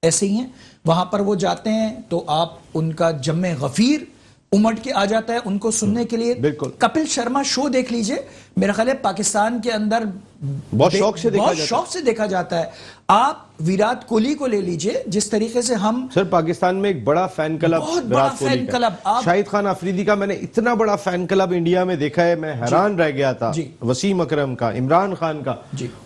Speaker 4: ऐसे ही हैं। वहां पर वो जाते हैं तो आप उनका जम्मे गफीर उमड़ के आ जाता है उनको सुनने के लिए।
Speaker 1: बिल्कुल।
Speaker 4: कपिल शर्मा शो देख लीजिए, मेरा ख्याल है पाकिस्तान के अंदर
Speaker 1: बहुत शौक से
Speaker 4: देखा जाता है। आप विराट कोहली को ले लीजिए, जिस तरीके से हम
Speaker 1: सर पाकिस्तान में एक बड़ा फैन क्लब,
Speaker 4: बहुत बड़ा फैन क्लब,
Speaker 1: शाहिद खान अफरीदी का मैंने इतना बड़ा फैन क्लब इंडिया में देखा है, मैं हैरान रह गया था। वसीम अकरम का, इमरान खान का,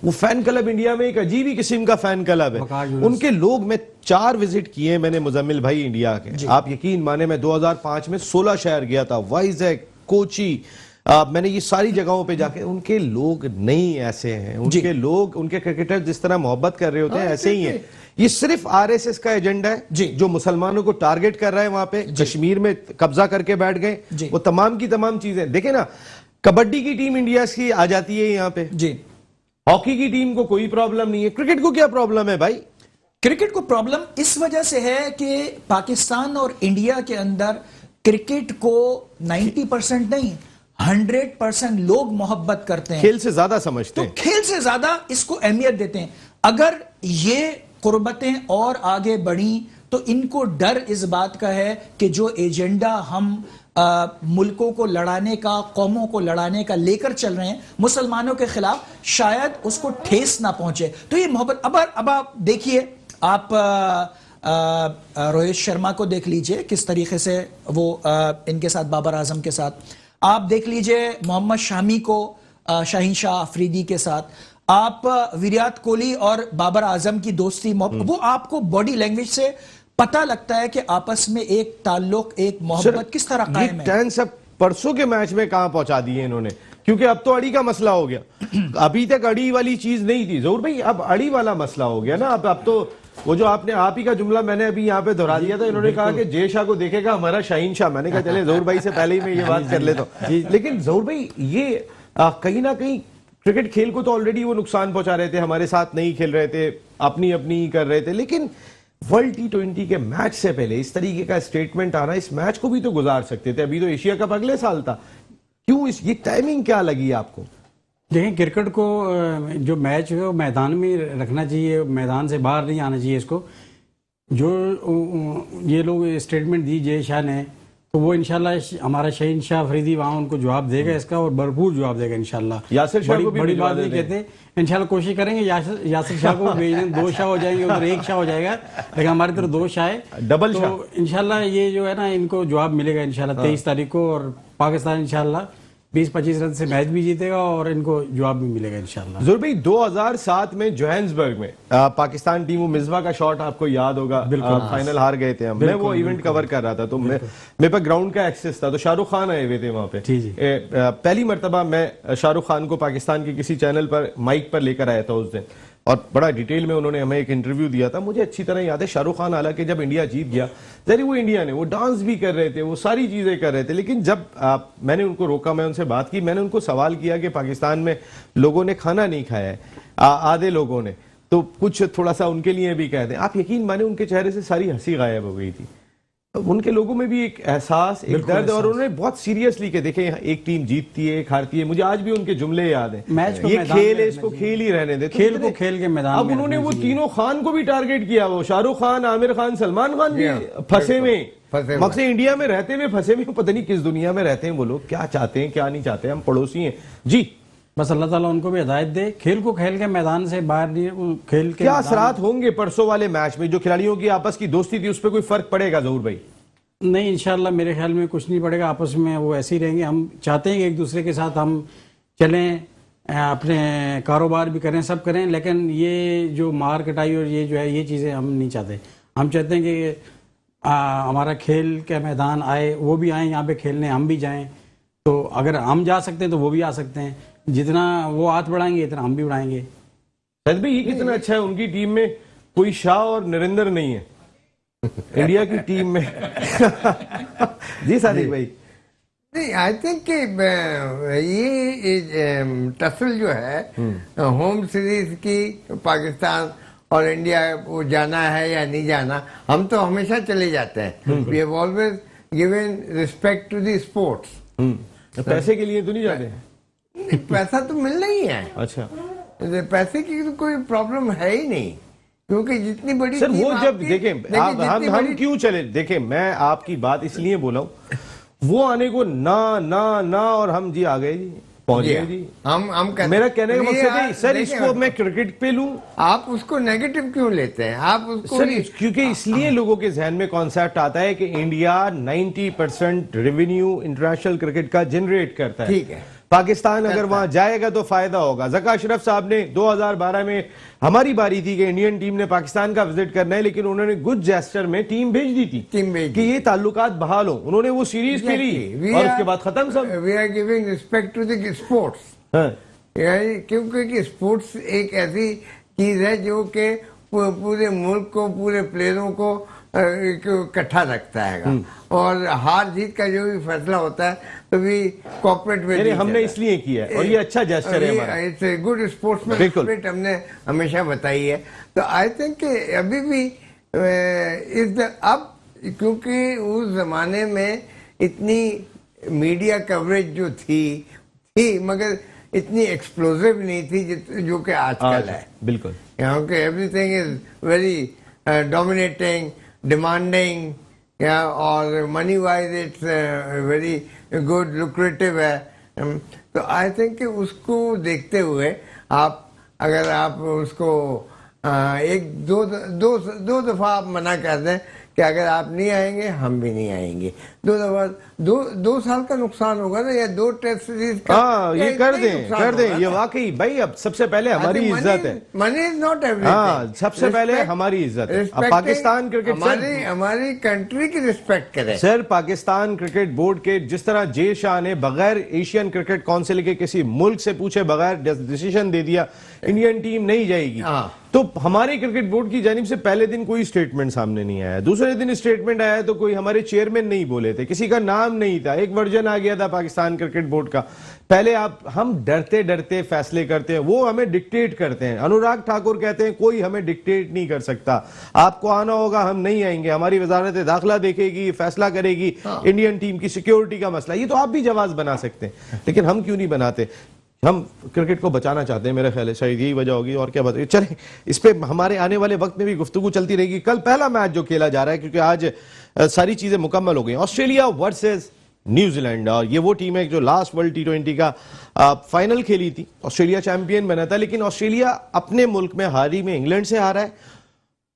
Speaker 1: वो फैन क्लब इंडिया में एक अजीब ही किस्म का फैन क्लब है। उनके लोग, मैं 4 विजिट किए मैंने मुजम्मिल भाई इंडिया के, आप यकीन माने मैं 2005 में 16 शहर गया था, वाइजैक, कोची, मैंने ये सारी जगहों पे जाके, उनके लोग नहीं ऐसे हैं, उनके लोग, उनके क्रिकेटर जिस तरह मोहब्बत कर रहे होते हैं ऐसे ही हैं। ये सिर्फ आरएसएस का एजेंडा है जो मुसलमानों को टारगेट कर रहा है, वहां पे कश्मीर में कब्जा करके बैठ गए। वो तमाम की तमाम चीजें देखे ना, कबड्डी की टीम इंडिया की आ जाती है यहाँ पे, हॉकी की टीम को कोई प्रॉब्लम नहीं है, क्रिकेट को क्या प्रॉब्लम है भाई?
Speaker 4: क्रिकेट को प्रॉब्लम इस वजह से है कि पाकिस्तान और इंडिया के अंदर क्रिकेट को 90% नहीं 100% लोग मोहब्बत करते हैं,
Speaker 1: खेल से ज्यादा समझते हैं,
Speaker 4: तो खेल से ज्यादा इसको अहमियत देते हैं। अगर ये कुर्बतें और आगे बढ़ी तो इनको डर इस बात का है कि जो एजेंडा हम मुल्कों को लड़ाने का, कौमों को लड़ाने का लेकर चल रहे हैं मुसलमानों के खिलाफ, शायद उसको ठेस ना पहुंचे। तो ये मोहब्बत, अब आप देखिए, आप रोहित शर्मा को देख लीजिए किस तरीके से वो इनके साथ, बाबर आजम के साथ, आप देख लीजिए मोहम्मद शामी को शाहीन शाह अफरीदी के साथ, आप विराट कोहली और बाबर आजम की दोस्ती, वो आपको बॉडी लैंग्वेज से पता लगता है कि आपस में एक ताल्लुक, एक मोहब्बत किस तरह कायम है।
Speaker 1: सब परसों के मैच में कहां पहुंचा दिए इन्होंने, क्योंकि अब तो अड़ी का मसला हो गया। अभी तक अड़ी वाली चीज नहीं थी जरूर भाई, अब अड़ी वाला मसला हो गया ना। अब तो वो जो आपने, आप ही का जुमला मैंने अभी यहाँ पे दोहरा दिया था, इन्होंने कहा कि जय शाह को देखेगा हमारा शाहीन शाह। मैंने कहा चले जहूर भाई से पहले ही मैं ये बात कर लेता हूँ। लेकिन जहूर भाई ये कहीं ना कहीं क्रिकेट खेल को तो ऑलरेडी वो नुकसान पहुंचा रहे थे, हमारे साथ नहीं खेल रहे थे, अपनी अपनी कर रहे थे, लेकिन वर्ल्ड T20 के मैच से पहले इस तरीके का स्टेटमेंट आना, इस मैच को भी तो गुजार सकते थे। अभी तो एशिया कप अगले साल था, क्यों ये टाइमिंग क्या लगी आपको?
Speaker 3: देखें, क्रिकेट को जो मैच है वो मैदान में रखना चाहिए, मैदान से बाहर नहीं आना चाहिए इसको। जो ये लोग स्टेटमेंट दी जय शाह ने, तो वो इंशाल्लाह हमारा शहीनशाह अफरीदी वहाँ उनको जवाब देगा इसका, और भरपूर जवाब देगा इंशाल्लाह।
Speaker 1: यासिर शाह को भी
Speaker 3: बड़ी
Speaker 1: भिजवा
Speaker 3: बात नहीं
Speaker 1: देते हैं।
Speaker 3: कहते, इंशाल्लाह कोशिश करेंगे यासिर शाह को भेज दें। 2 शाह हो जाएंगे, उधर 1 शाह हो जाएगा, लेकिन हमारी तरफ 2 शाह है,
Speaker 1: डबल
Speaker 3: तो
Speaker 1: शाह।
Speaker 3: इंशाल्लाह ये जो है ना, इनको जवाब मिलेगा इंशाल्लाह 23 तारीख को, और पाकिस्तान इंशाल्लाह 20-25 रन से मैच भी जीतेगा और इनको जवाब भी मिलेगा इंशाल्लाह।
Speaker 1: ज़ुर भाई 2007 में जोहान्सबर्ग में पाकिस्तान टीम, वो मिसबा का शॉट आपको याद होगा, फाइनल हार गए थे हम। मैं वो इवेंट कवर कर रहा था, तो मेरे पास ग्राउंड का एक्सेस था, तो शाहरुख खान आए हुए थे वहां पे।
Speaker 3: जी, जी।
Speaker 1: पहली मर्तबा मैं शाहरुख खान को पाकिस्तान के किसी चैनल पर माइक पर लेकर आया था उस दिन, और बड़ा डिटेल में उन्होंने हमें एक इंटरव्यू दिया था। मुझे अच्छी तरह याद है, शाहरुख खान हालांकि जब इंडिया जीत गया, जरी वो इंडिया ने वो डांस भी कर रहे थे, वो सारी चीजें कर रहे थे, लेकिन जब मैंने उनको रोका, मैं उनसे बात की, मैंने उनको सवाल किया कि पाकिस्तान में लोगों ने खाना नहीं खाया है, आधे लोगों ने, तो कुछ थोड़ा सा उनके लिए भी कह दें। आप यकीन माने उनके चेहरे से सारी हंसी गायब हो गई थी। उनके लोगों में भी एक एहसास, एक दर्द, और उन्होंने बहुत सीरियसली के देखे एक टीम जीतती है, एक हारती है। मुझे आज भी उनके जुमले याद हैं,
Speaker 3: मैच को
Speaker 1: ये
Speaker 3: मैदान
Speaker 1: खेल
Speaker 3: में
Speaker 1: है, इसको खेल ही रहने दे।
Speaker 3: खेल को खेल के मैदान
Speaker 1: अब
Speaker 3: में
Speaker 1: उन्होंने
Speaker 3: रखना
Speaker 1: वो
Speaker 3: चाहिए।
Speaker 1: तीनों खान को भी टारगेट किया, वो शाहरुख खान, आमिर खान, सलमान खान भी फंसे में, मकसद इंडिया में रहते हुए फंसे में, पता नहीं किस दुनिया में रहते हैं वो लोग, क्या चाहते हैं क्या नहीं चाहते। हम पड़ोसी हैं जी,
Speaker 3: बस अल्लाह ताला उनको भी हिदायत दे, खेल को खेल के मैदान से बाहर नहीं, खेल के
Speaker 1: क्या
Speaker 3: मैदान-
Speaker 1: असरात होंगे परसों वाले मैच में? जो खिलाड़ियों की आपस की दोस्ती थी, उस पर कोई फर्क पड़ेगा ज़रूर भाई?
Speaker 3: नहीं, इंशाल्लाह मेरे ख्याल में कुछ नहीं पड़ेगा, आपस में वो ऐसे ही रहेंगे। हम चाहते हैं कि एक दूसरे के साथ हम चलें, अपने कारोबार भी करें, सब करें, लेकिन ये जो मार कटाई और ये जो है, ये चीज़ें हम नहीं चाहते। हम चाहते हैं कि हमारा खेल के मैदान आए, वो भी आए यहाँ पे खेलने, हम भी जाएं। तो अगर हम जा सकते हैं तो वो भी आ सकते हैं, जितना वो हाथ बढ़ाएंगे इतना हम भी बढ़ाएंगे।
Speaker 1: सद भाई, ये कितना अच्छा है, उनकी टीम में कोई शाह और नरेंद्र नहीं है इंडिया की टीम में। जी सादिक भाई।
Speaker 2: नहीं, आई थिंक ये टसल जो है होम सीरीज की, पाकिस्तान और इंडिया, वो जाना है या नहीं जाना, हम तो हमेशा चले जाते हैं। We have always given respect to the sports.
Speaker 1: पैसे के लिए तो नहीं जाते?
Speaker 2: पैसा तो मिलना ही है,
Speaker 1: अच्छा
Speaker 2: पैसे की तो कोई प्रॉब्लम है ही नहीं, क्योंकि जितनी बड़ी
Speaker 1: सर,
Speaker 2: टीम
Speaker 1: वो जब
Speaker 2: आपकी-
Speaker 1: देखें
Speaker 2: देखिए,
Speaker 1: आप,
Speaker 2: जितनी
Speaker 1: हम
Speaker 2: बड़ी-
Speaker 1: क्यों चले, देखें मैं आपकी बात इसलिए बोला हूं, वो आने को ना ना ना, और हम जी आ गए जी, पहुंच गए जी।
Speaker 2: हम कहते-
Speaker 1: मेरा कहने का
Speaker 2: ये
Speaker 1: मकसद है
Speaker 2: आप
Speaker 1: सर,
Speaker 2: देखें,
Speaker 1: इसको मैं क्रिकेट पे लूं
Speaker 2: आप उसको नेगेटिव क्यों लेते हैं? आप उसको
Speaker 1: सर, क्योंकि इसलिए लोगों के जहन में कॉन्सेप्ट आता है कि इंडिया 90% रेवेन्यू इंटरनेशनल क्रिकेट का जनरेट करता है।
Speaker 2: ठीक है,
Speaker 1: पाकिस्तान अगर वहां जाएगा तो फायदा होगा। जका अशरफ साहब ने 2012 में, हमारी बारी थी कि इंडियन टीम ने पाकिस्तान का विजिट करना है, लेकिन उन्होंने गुड जेस्चर में टीम भेज दी थी,
Speaker 2: टीम भेज
Speaker 1: कि ये ताल्लुकात बहाल हो। उन्होंने वो सीरीज खेली और उसके बाद खत्म सब।
Speaker 2: We are giving respect to the sports,
Speaker 1: हाँ।
Speaker 2: क्योंकि स्पोर्ट्स एक ऐसी चीज है जो कि पूरे मुल्क को, पूरे प्लेयरों को इकट्ठा रखता है, और हार जीत का जो भी फैसला होता है तो भी कॉर्पोरेट में
Speaker 1: यानी हमने इसलिए किया है, और ये अच्छा जेस्चर है हमारा।
Speaker 2: इट्स ए गुड स्पोर्ट्समैन
Speaker 1: बिल्कुल।
Speaker 2: स्पिरिट, हमने हमेशा बताई है। तो आई थिंक अभी भी अब, क्योंकि उस जमाने में इतनी मीडिया कवरेज जो थी मगर इतनी एक्सप्लोसिव नहीं थी जो कि आजकल है।
Speaker 1: बिल्कुल,
Speaker 2: यहाँ के everything is very dominating, demanding, और money wise it's very good, lucrative है। तो आई थिंक कि उसको देखते हुए अगर आप उसको एक दो दफा आप मना कर दें कि अगर आप नहीं आएंगे हम भी नहीं आएंगे, 2 दफा, 2 साल का नुकसान होगा ना, या 2 टेस्ट सीरीज का।
Speaker 1: हाँ, ये कर दें
Speaker 2: होगा
Speaker 1: ये वाकई भाई। अब सबसे पहले हमारी इज्जत है,
Speaker 2: मनी इज नॉट एवरीथिंग।
Speaker 1: हाँ, सबसे पहले हमारी इज्जत है। अब पाकिस्तान क्रिकेट
Speaker 2: हमारी कंट्री की रिस्पेक्ट करे
Speaker 1: सर, पाकिस्तान क्रिकेट बोर्ड के जिस तरह जे शाह ने बगैर एशियन क्रिकेट काउंसिल के किसी मुल्क से पूछे बगैर डिसीजन दे दिया इंडियन टीम नहीं जाएगी, तो हमारे क्रिकेट बोर्ड की जानिब से पहले दिन कोई स्टेटमेंट सामने नहीं आया। दूसरे दिन स्टेटमेंट आया तो कोई हमारे चेयरमैन नहीं बोले थे, किसी का नाम नहीं था, एक वर्जन आ गया था पाकिस्तान क्रिकेट बोर्ड का। पहले हम डरते डरते फैसले करते हैं, वो हमें डिक्टेट करते हैं। अनुराग ठाकुर कहते हैं कोई हमें डिक्टेट नहीं कर सकता, आपको आना होगा, हम नहीं आएंगे, हमारी वजारत दाखिला देखेगी, फैसला करेगी, इंडियन टीम की सिक्योरिटी का मसला। ये तो आप भी जवाब बना सकते हैं, लेकिन हम क्यों नहीं बनाते? हम क्रिकेट को बचाना चाहते हैं, मेरे ख्याल है शायद यही वजह होगी, और क्या बताइए। चलें, इस पे हमारे आने वाले वक्त में भी गुफ्तगू चलती रहेगी। कल पहला मैच जो खेला जा रहा है, क्योंकि आज सारी चीजें मुकम्मल हो गई, ऑस्ट्रेलिया वर्सेस न्यूजीलैंड, और ये वो टीम है जो लास्ट वर्ल्ड T20 का फाइनल खेली थी। ऑस्ट्रेलिया चैंपियन बना था, लेकिन ऑस्ट्रेलिया अपने मुल्क में हारी में इंग्लैंड से हारा है,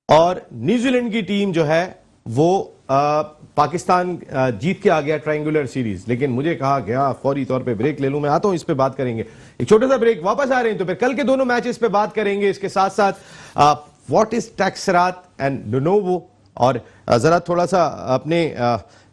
Speaker 1: और न्यूजीलैंड की टीम जो है वो पाकिस्तान जीत के आ गया ट्रायंगुलर सीरीज। लेकिन मुझे कहा गया फौरी तौर पे ब्रेक ले लूं, मैं आता हूं, इस पे बात करेंगे। एक छोटा सा ब्रेक, वापस आ रहे हैं तो फिर कल के दोनों मैचेस पे बात करेंगे। इसके साथ साथ व्हाट इज टैक्सरात एंड लिनोवो, और जरा थोड़ा सा अपने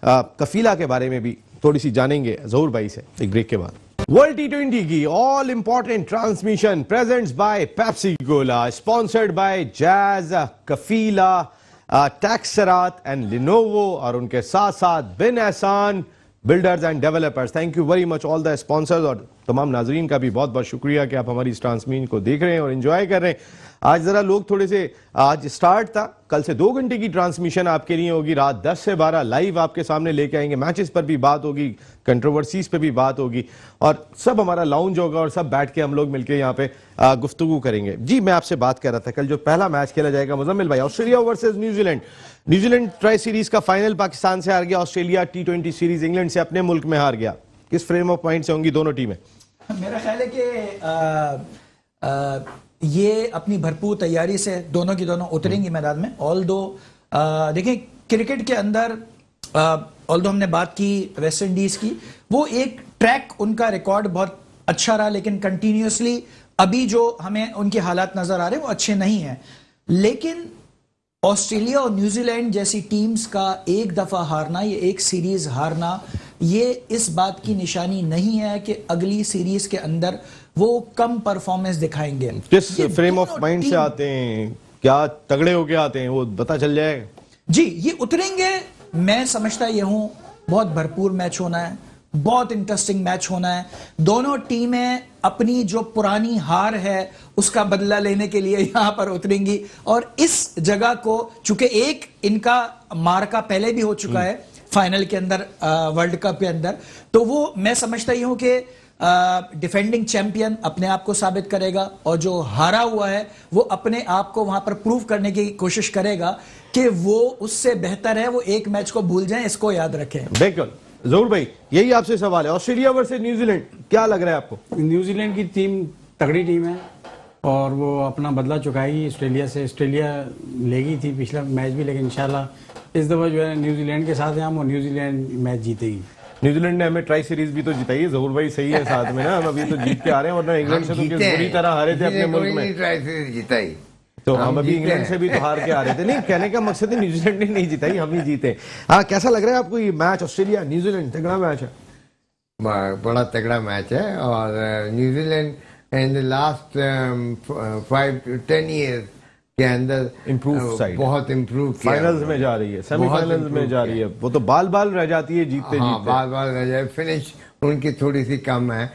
Speaker 1: कफीला के बारे में भी थोड़ी सी जानेंगे जहूर भाई से एक ब्रेक के बाद। वर्ल्ड T20 की all important transmission presents by Pepsi Cola, sponsored by Jazz, कफीला, टैक्सरात एंड लिनोवो, और उनके साथ साथ Bin Ehsan builders and developers. Thank you very much all the sponsors, और तमाम नाजरीन का भी बहुत बहुत शुक्रिया कि आप हमारी इस ट्रांसमिशन को देख रहे हैं और एंजॉय कर रहे हैं। आज जरा लोग थोड़े से, आज स्टार्ट था, कल से 2 घंटे की ट्रांसमिशन आपके लिए होगी, रात 10 से 12 लाइव आपके सामने लेके आएंगे। मैचेस पर भी बात होगी, कंट्रोवर्सीज पे भी बात होगी, और सब हमारा लाउंज होगा, और सब बैठ के हम लोग मिलकर यहाँ पे गुफ्तगू करेंगे। जी, मैं आपसे बात कर रहा था, कल जो पहला मैच खेला जाएगा मुजम्मिल भाई, Australia versus New Zealand. New Zealand tri series का फाइनल पाकिस्तान से हार गया, ऑस्ट्रेलिया T20 सीरीज इंग्लैंड से अपने मुल्क में हार गया। किस फ्रेम ऑफ माइंड से होंगी दोनों टीमें?
Speaker 4: मेरा ख्याल है कि ये अपनी भरपूर तैयारी से दोनों की दोनों उतरेंगी मैदान में। ऑल दो देखिए, क्रिकेट के अंदर ऑल दो हमने बात की वेस्ट इंडीज की, वो एक ट्रैक, उनका रिकॉर्ड बहुत अच्छा रहा, लेकिन कंटिन्यूसली अभी जो हमें उनके हालात नजर आ रहे हैं वो अच्छे नहीं हैं। लेकिन ऑस्ट्रेलिया और न्यूजीलैंड जैसी टीम्स का एक दफा हारना, ये एक सीरीज हारना, ये इस बात की निशानी नहीं है कि अगली सीरीज के अंदर वो कम परफॉर्मेंस दिखाएंगे।
Speaker 1: किस फ्रेम ऑफ माइंड से आते हैं, क्या तगड़े होके आते हैं, वो पता चल जाएगा।
Speaker 4: जी, ये उतरेंगे, मैं समझता ये हूं बहुत भरपूर मैच होना है, बहुत इंटरेस्टिंग मैच होना है। दोनों टीमें अपनी जो पुरानी हार है उसका बदला लेने के लिए यहां पर उतरेंगी, और इस जगह को, चूंकि एक इनका मार्का पहले भी हो चुका है फाइनल के अंदर, वर्ल्ड कप के अंदर, तो वो मैं समझता ही हूं कि डिफेंडिंग चैंपियन अपने आप को साबित करेगा, और जो हारा हुआ है वो अपने आप को वहां पर प्रूव करने की कोशिश करेगा कि वो उससे बेहतर है। वो एक मैच को भूल जाएं, इसको याद रखें।
Speaker 1: बिल्कुल जरूर भाई, यही आपसे सवाल है, ऑस्ट्रेलिया वर्सेस न्यूजीलैंड, क्या लग रहा है आपको?
Speaker 3: न्यूजीलैंड की टीम तगड़ी टीम है, और वो अपना बदला चुकाएगी ऑस्ट्रेलिया से। ऑस्ट्रेलिया लेगी थी पिछला मैच भी, लेकिन इंशाल्लाह इस दफा जो है न्यूजीलैंड के साथ हैं हम, और न्यूजीलैंड मैच जीतेगी।
Speaker 1: न्यूजीलैंड ने हमें ट्राई सीरीज भी तो जिताई है, जहूर भाई सही है साथ में ना, हम अभी तो जीत के आ रहे हैं, वरना इंग्लैंड से तो किस बुरी तरह हारे थे अपने मुल्क में।
Speaker 2: ट्राई सीरीज जिताई
Speaker 1: तो हम अभी इंग्लैंड से भी तो हार के आ रहे थे। नहीं, कहने का मकसद है न्यूजीलैंड ने नहीं जिताई, हम ही जीते। हाँ, कैसा लग रहा है आपको ये मैच ऑस्ट्रेलिया न्यूजीलैंड? तगड़ा मैच है,
Speaker 2: बड़ा तगड़ा मैच है, और New Zealand in the last 5 to 10 years के अंदर
Speaker 1: इम्प्रूव साइड,
Speaker 2: बहुत इम्प्रूव किया,
Speaker 1: फाइनल्स में जा रही है, सेमीफाइनल्स में जा रही है। वो तो बाल बाल रह जाती है जीतते
Speaker 2: हाँ,
Speaker 1: जीतते,
Speaker 2: बाल बाल रह जाए, फिनिश उनकी थोड़ी सी कम है।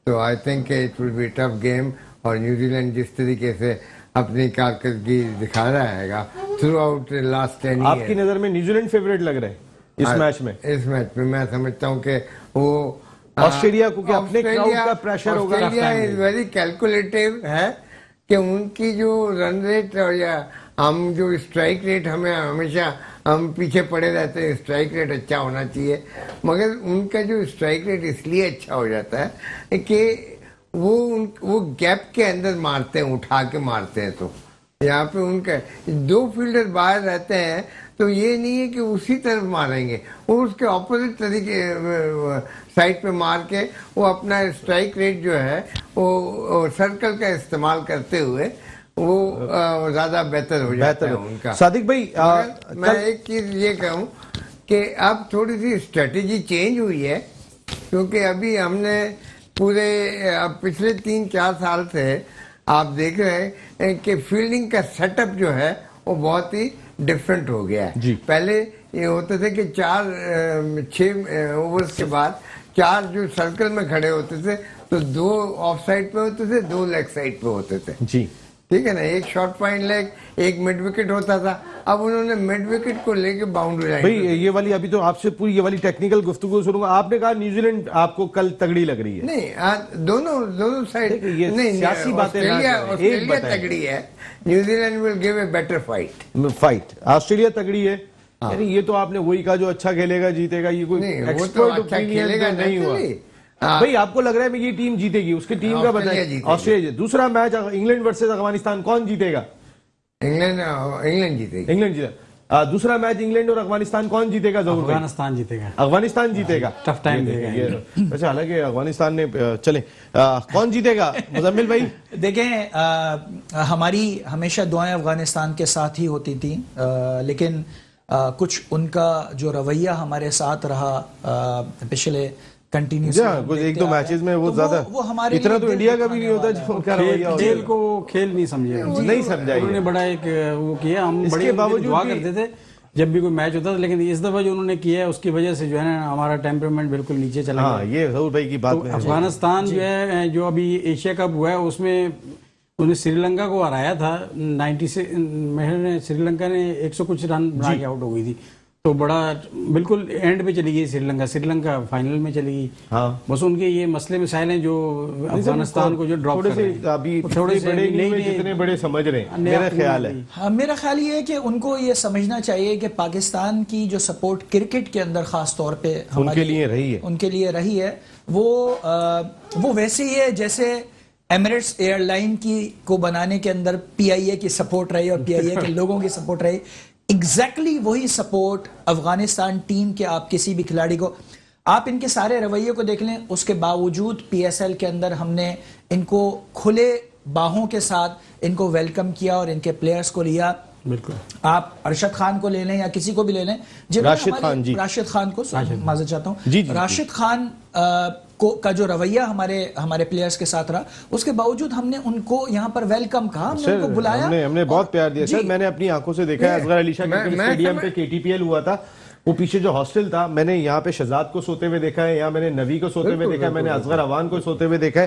Speaker 2: तो I think it will be tough game, और न्यूजीलैंड जिस तरीके से अपनी कारकर्दगी दिखा रहा है थ्रू आउट लास्ट 10 years,
Speaker 1: आपकी नजर में न्यूजीलैंड फेवरेट लग रहा है इस मैच में?
Speaker 2: इस मैच में मैं समझता हूँ कि वो
Speaker 1: ऑस्ट्रेलिया को क्या अपने क्राउड का प्रेशर होगा?
Speaker 2: ऑस्ट्रेलिया इज वेरी कैलकुलेटिव है कि उनकी जो रन रेट, और या हम जो स्ट्राइक रेट, हमें हमेशा हम पीछे पड़े रहते हैं, स्ट्राइक रेट अच्छा होना चाहिए, मगर उनका जो स्ट्राइक रेट इसलिए अच्छा हो जाता है कि वो गैप के अंदर मारते हैं, उठा के मारते हैं। तो यहाँ पे उनका 2 फील्डर बाहर रहते हैं, तो ये नहीं है कि उसी तरफ मारेंगे, वो उसके ऑपोजिट तरीके साइड पे मार के वो अपना स्ट्राइक रेट जो है वो सर्कल का इस्तेमाल करते हुए वो ज्यादा बेहतर हो जाता है उनका।
Speaker 1: सादिक भाई,
Speaker 2: मैं एक चीज ये कहूँ कि अब थोड़ी सी स्ट्रेटेजी चेंज हुई है, क्योंकि अभी हमने पूरे पिछले 3-4 साल से आप देख रहे हैं कि फील्डिंग का सेटअप जो है वो बहुत ही डिफरेंट हो गया है। पहले ये होते थे कि 4-6 ओवर्स के बाद 4 जो सर्कल में खड़े होते थे, तो 2 ऑफ साइड पे होते थे, 2 लेग साइड पे होते थे
Speaker 1: जी।
Speaker 2: ठीक है ना, एक शॉर्ट पॉइंट लेग, एक मिड विकेट होता था, अब उन्होंने मिड विकेट को लेके बाउंड्री लाइन
Speaker 1: भाई ये वाली अभी तो आपसे पूरी ये वाली टेक्निकल गुफ्तगू सुनूंगा। आपने कहा न्यूजीलैंड आपको कल तगड़ी लग रही है।
Speaker 2: नहीं, दोनों साइड
Speaker 1: देखिए, ये
Speaker 2: नहीं,
Speaker 1: सियासी बातें ना करें। एक
Speaker 2: ऑस्ट्रेलिया
Speaker 1: बताएं।
Speaker 2: तगड़ी है, New Zealand will give a better fight.
Speaker 1: Australia तगड़ी है, यानी ये तो आपने वही कहा जो अच्छा खेलेगा जीतेगा, ये कोई
Speaker 2: नहीं, वो तो
Speaker 1: एक्सपर्ट
Speaker 2: अच्छा
Speaker 1: ओपिनियन
Speaker 2: खेलेगा
Speaker 1: तो नहीं हुआ।
Speaker 2: naturally।
Speaker 1: भाई आपको लग रहा है ये टीम जीतेगी, उसकी टीम का
Speaker 2: ऑस्ट्रेलिया
Speaker 1: बताएं।
Speaker 2: जीतेगी।
Speaker 1: ऑस्ट्रेलिया। दूसरा मैच इंग्लैंड वर्सेस अफगानिस्तान, कौन जीतेगा?
Speaker 2: इंग्लैंड जीतेगी।
Speaker 1: इंग्लैंड जीतेगा। दूसरा मैच इंग्लैंड और अफगानिस्तान, कौन जीतेगा? जरूर भाई।
Speaker 3: अफगानिस्तान जीतेगा।
Speaker 1: अफगानिस्तान जीतेगा।
Speaker 3: टफ टाइम
Speaker 1: ये-
Speaker 3: देगा
Speaker 1: ये- अच्छा, हालांकि अफगानिस्तान ने चले कौन जीतेगा मुजम्मिल भाई?
Speaker 4: देखें, हमारी हमेशा दुआएं अफगानिस्तान के साथ ही होती थी, लेकिन कुछ उनका जो रवैया हमारे साथ रहा पिछले कंटिन्यूस
Speaker 1: कुछ एक दो मैचेस में वो ज्यादा
Speaker 4: हमारे
Speaker 1: इतना
Speaker 4: लिए
Speaker 1: तो
Speaker 4: दिल
Speaker 1: इंडिया का भी नहीं होता
Speaker 4: दुखाने
Speaker 1: जो उनका रवैया होता है।
Speaker 3: खेल को खेल नहीं समझे,
Speaker 1: नहीं समझा ये।
Speaker 3: उन्होंने बड़ा एक वो किया। हम
Speaker 1: इसके
Speaker 3: बड़े
Speaker 1: बावजूद
Speaker 3: दुआ
Speaker 1: भी-
Speaker 3: करते थे जब भी कोई मैच होता था, लेकिन इस दफा जो उन्होंने किया है उसकी वजह से जो है ना हमारा टेम्परमेंट बिल्कुल नीचे चला
Speaker 1: हाँ,
Speaker 3: गया।
Speaker 1: ये जरूर भाई की बात
Speaker 3: तो
Speaker 1: में है।
Speaker 3: अफगानिस्तान जो है, जो अभी एशिया कप हुआ है उसमें उन्हें श्रीलंका को हराया था 90 से। श्रीलंका ने 100 कुछ रन बना के आउट हो गई थी, तो बड़ा बिल्कुल एंड पे चली गई श्रीलंका फाइनल में चली गई।
Speaker 1: हाँ।
Speaker 3: बस उनके ये मसले मसाइल हैं जो अफगानिस्तान को जो ड्रॉप
Speaker 1: थोड़े
Speaker 3: कर
Speaker 1: से
Speaker 3: रहे हैं।
Speaker 1: अभी
Speaker 3: थोड़े
Speaker 1: थोड़े
Speaker 3: से
Speaker 1: बड़े
Speaker 3: नहीं-
Speaker 1: में
Speaker 3: नहीं-
Speaker 1: जितने बड़े समझ रहे हैं,
Speaker 3: नया
Speaker 1: मेरा
Speaker 3: टीम
Speaker 1: ख्याल
Speaker 3: आ
Speaker 1: है।
Speaker 3: गई।
Speaker 4: हाँ, मेरा ख्याल ये है कि उनको ये समझना चाहिए कि पाकिस्तान की जो सपोर्ट क्रिकेट के अंदर खास तौर पे
Speaker 1: उनके लिए रही है।
Speaker 4: उनके लिए रही है, वो वैसे ही है जैसे एमिरेट्स एयरलाइन की को बनाने के अंदर पीआईए की सपोर्ट रही और पीआईए के लोगों की सपोर्ट रही। एग्जैक्टली वही सपोर्ट अफगानिस्तान टीम के आप किसी भी खिलाड़ी को, आप इनके सारे रवैये को देख लें, उसके बावजूद पीएसएल के अंदर हमने इनको खुले बाहों के साथ इनको वेलकम किया और इनके प्लेयर्स को लिया।
Speaker 3: बिल्कुल।
Speaker 4: आप अरशद खान को ले लें या किसी को भी ले लें, जिन्होंने
Speaker 1: राशिद खान जी।
Speaker 4: राशिद खान को माजूद चाहता हूँ,
Speaker 1: जी, जी,
Speaker 4: राशिद खान का जो रवैया हमारे प्लेयर्स के साथ रहा, उसके बावजूद हमने उनको यहाँ पर वेलकम कहा, हमने
Speaker 1: सर,
Speaker 4: उनको बुलाया,
Speaker 1: हमने बहुत प्यार दिया
Speaker 4: जी।
Speaker 1: सर। मैंने अपनी आंखों से देखा है असगर अली शाह
Speaker 2: मैं-
Speaker 1: क्रिकेट
Speaker 2: मैं
Speaker 1: स्टेडियम
Speaker 2: समझ-
Speaker 1: पे केटीपीएल हुआ था, वो पीछे जो हॉस्टल था, मैंने यहाँ पे शहजाद को सोते हुए देखा है, यहाँ मैंने नवी को सोते हुए देखा है, मैंने असगर अवान को सोते हुए देखा है।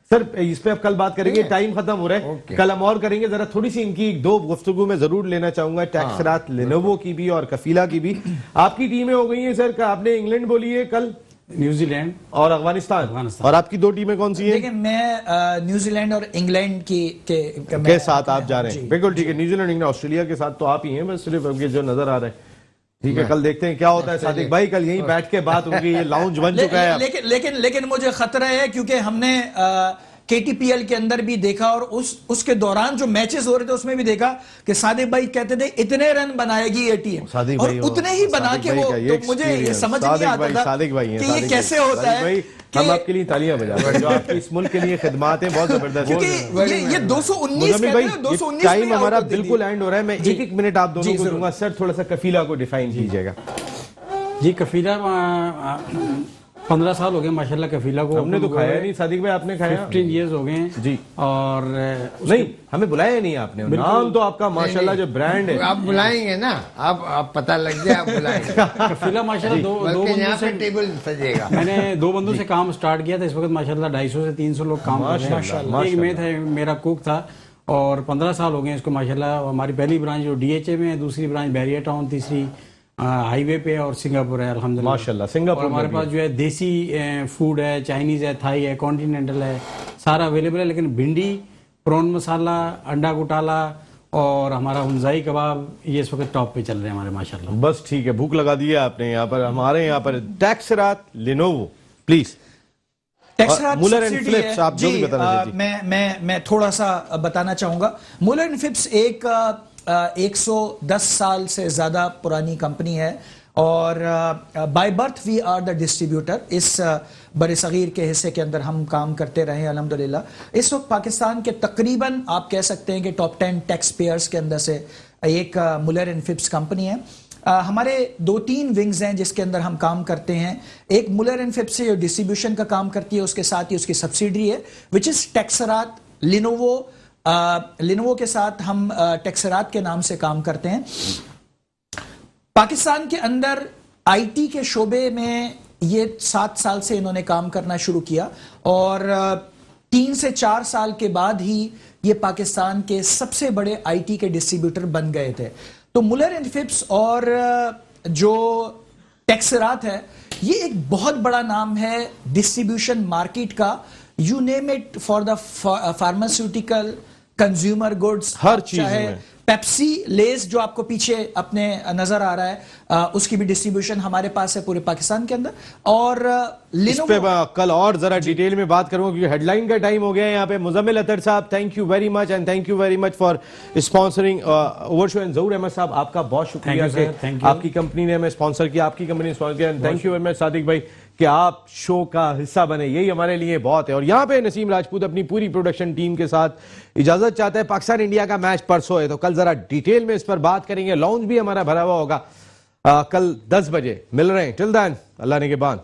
Speaker 1: सर इस पे अब कल बात करेंगे, टाइम खत्म हो रहा है,
Speaker 2: ओके।
Speaker 1: कल हम और करेंगे। जरा थोड़ी सी इनकी दो गुफ्तगू में जरूर लेना चाहूंगा, टैक्सरात लेनोवो की भी और कफीला की भी। आपकी टीमें हो गई हैं सर, आपने इंग्लैंड बोली है कल
Speaker 3: न्यूजीलैंड
Speaker 1: और अफगानिस्तान, और आपकी दो टीमें कौन सी हैं?
Speaker 4: देखिए, मैं न्यूजीलैंड और इंग्लैंड
Speaker 1: के साथ आप जा रहे हैं, बिल्कुल ठीक है। न्यूजीलैंड इंग्लैंड ऑस्ट्रेलिया के साथ तो आप ही हैं, बस सिर्फ अभी जो नजर आ रहा है। ठीक है, कल देखते हैं क्या होता है। सादिक भाई कल यहीं बैठ के बात होगी, ये लाउंज बन चुका है अब।
Speaker 4: लेकिन मुझे खतरा है क्योंकि हमने केटीपीएल के अंदर भी देखा और उसके दौरान जो मैचेस हो रहे थे उसमें भी देखा कि सादिक भाई कहते थे इतने रन बनाएगी ये टीम,
Speaker 1: सादिक
Speaker 4: और
Speaker 1: भाई
Speaker 4: उतने ही बना
Speaker 1: सादिक
Speaker 4: के
Speaker 1: भाई
Speaker 4: वो,
Speaker 1: का ये
Speaker 4: तो मुझे ये
Speaker 1: experience,
Speaker 4: समझ नहीं आता था
Speaker 1: सादिक भाई हैं,
Speaker 4: कि ये
Speaker 1: सादिक
Speaker 4: कैसे
Speaker 1: भाई।
Speaker 4: होता
Speaker 1: सादिक
Speaker 4: है
Speaker 1: भाई,
Speaker 4: कि
Speaker 1: हम आपके लिए तालियां बजाते हैं जो आपकी इस मुल्क के लिए खिदमात हैं, बहुत जबरदस्त
Speaker 4: क्योंकि
Speaker 1: हैं।
Speaker 4: ये 219
Speaker 1: मुजम्मिल
Speaker 4: कहते
Speaker 1: भाई,
Speaker 4: हैं, 219
Speaker 1: टाइम
Speaker 4: में
Speaker 1: हमारा
Speaker 4: out होती थी।
Speaker 1: बिल्कुल एंड हो रहा है, मैं
Speaker 4: जी।
Speaker 1: एक एक मिनट आप दोनों
Speaker 4: जी,
Speaker 1: को
Speaker 4: जरूर।
Speaker 1: दूंगा। सर थोड़ा सा कफीला को डिफाइन कीजिएगा।
Speaker 3: जी। कफीला 15 साल हो गए माशाल्लाह कफीला को।
Speaker 1: हमने तो खाया नहीं, सादिक भाई आपने खाया?
Speaker 3: 15 इयर्स हो गए हैं
Speaker 1: जी।
Speaker 3: और
Speaker 1: नहीं, हमें बुलाया नहीं आपने। नाम तो आपका माशाल्लाह जो ब्रांड है।
Speaker 2: आप बुलाएंगे ना, आप पता लग जाए, आप बुलाएंगे।
Speaker 3: कफीला माशाल्लाह दो
Speaker 2: बल्कि
Speaker 3: बंदों
Speaker 2: यहाँ पे
Speaker 3: से
Speaker 2: टेबल सजेगा।
Speaker 3: मैंने 2 बंदों से काम स्टार्ट किया था। इस वक्त माशाल्लाह 250 से 300 लोग काम कर रहे हैं। एक मैं था, मेरा कुक था, और 15 साल हो गए इसको माशाल्लाह। हमारी पहली ब्रांच जो डीएचए में है, दूसरी ब्रांच बैरिया टाउन, तीसरी हाईवे पे और सिंगापुर है अल्हम्दुलिल्लाह
Speaker 1: माशाल्लाह। सिंगापुर
Speaker 3: और हमारे
Speaker 1: में
Speaker 3: पास जो है देसी फूड है, चाइनीज है, थाई है, कॉन्टिनेंटल है, सारा अवेलेबल है। लेकिन भिंडी, प्रॉन मसाला, अंडा गुटाला और हमारा हुंजाई कबाब ये इस वक्त टॉप पे चल रहे हैं हमारे माशाल्लाह।
Speaker 1: बस ठीक है, भूख लगा दी है आपने। यहाँ पर हमारे यहाँ पर टैक्सरात लेनोवो प्लीज।
Speaker 4: टेक्सरात
Speaker 1: मुलर एंड
Speaker 4: सब्सिडी
Speaker 1: फिलिप्स,
Speaker 4: है।
Speaker 1: आप जो भी
Speaker 4: जी,
Speaker 1: बताना चाहिए।
Speaker 4: मैं थोड़ा सा बताना चाहूंगा। मुलर एंड फिलिप्स एक 110 साल से ज्यादा पुरानी कंपनी है और by birth we are the distributor. इस बड़े सगीर के हिस्से के अंदर हम काम करते रहे अल्हम्दुलिल्लाह। इस वक्त पाकिस्तान के तकरीबन आप कह सकते हैं कि टॉप 10 टैक्स पेयर्स के अंदर से एक मुलर एंड फिलिप्स कंपनी है। हमारे 2-3 विंग्स हैं जिसके अंदर हम काम करते हैं। एक मुलर एंड फिलिप्स से जो डिस्ट्रीब्यूशन का काम करती है, उसके साथ ही उसकी सब्सिडरी है विच इज टेक्सरात लिनोवो। लिनोवो के साथ हम टेक्सरात के नाम से काम करते हैं। पाकिस्तान के अंदर आईटी के शोबे में ये 7 साल से इन्होंने काम करना शुरू किया और 3 से 4 साल के बाद ही ये पाकिस्तान के सबसे बड़े आईटी के डिस्ट्रीब्यूटर बन गए थे। तो मुलर एंड फिप्स और जो टेक्सरात है, ये एक बहुत बड़ा नाम है डिस्ट्रीब्यूशन मार्केट का। You name it, for the pharmaceutical, consumer goods,
Speaker 1: हर चीज
Speaker 4: चाहे
Speaker 1: में।
Speaker 4: पेप्सी, लेस जो आपको पीछे अपने नजर आ रहा है, उसकी भी डिस्ट्रीब्यूशन हमारे पास है पूरे पाकिस्तान के अंदर। और
Speaker 1: इस पे मैं कल और जरा डिटेल में बात करूंगा क्योंकि हेडलाइन का टाइम हो गया है यहाँ पे। मुजम्मिल अतर साहब, thank you very much and thank you very much for sponsoring over show. And Zahoor Ahmad साहब, आपका बहुत शुक्रिया
Speaker 3: Thank you, sir.
Speaker 1: कि
Speaker 3: Thank you.
Speaker 1: आपकी कंपनी ने हमें स्पॉन्सर किया, आपकी कंपनी ने स्पॉन्सर किया। And thank you very much Sadiq भाई कि आप शो का हिस्सा बने, यही हमारे लिए बहुत है। और यहाँ पे नसीम राजपूत अपनी पूरी प्रोडक्शन टीम के साथ इजाजत चाहता है। पाकिस्तान इंडिया का मैच परसों है, तो कल जरा डिटेल में इस पर बात करेंगे। लॉन्च भी हमारा भरा हुआ होगा कल 10 बजे। मिल रहे हैं, टिल देन अल्लाह ने के बाद।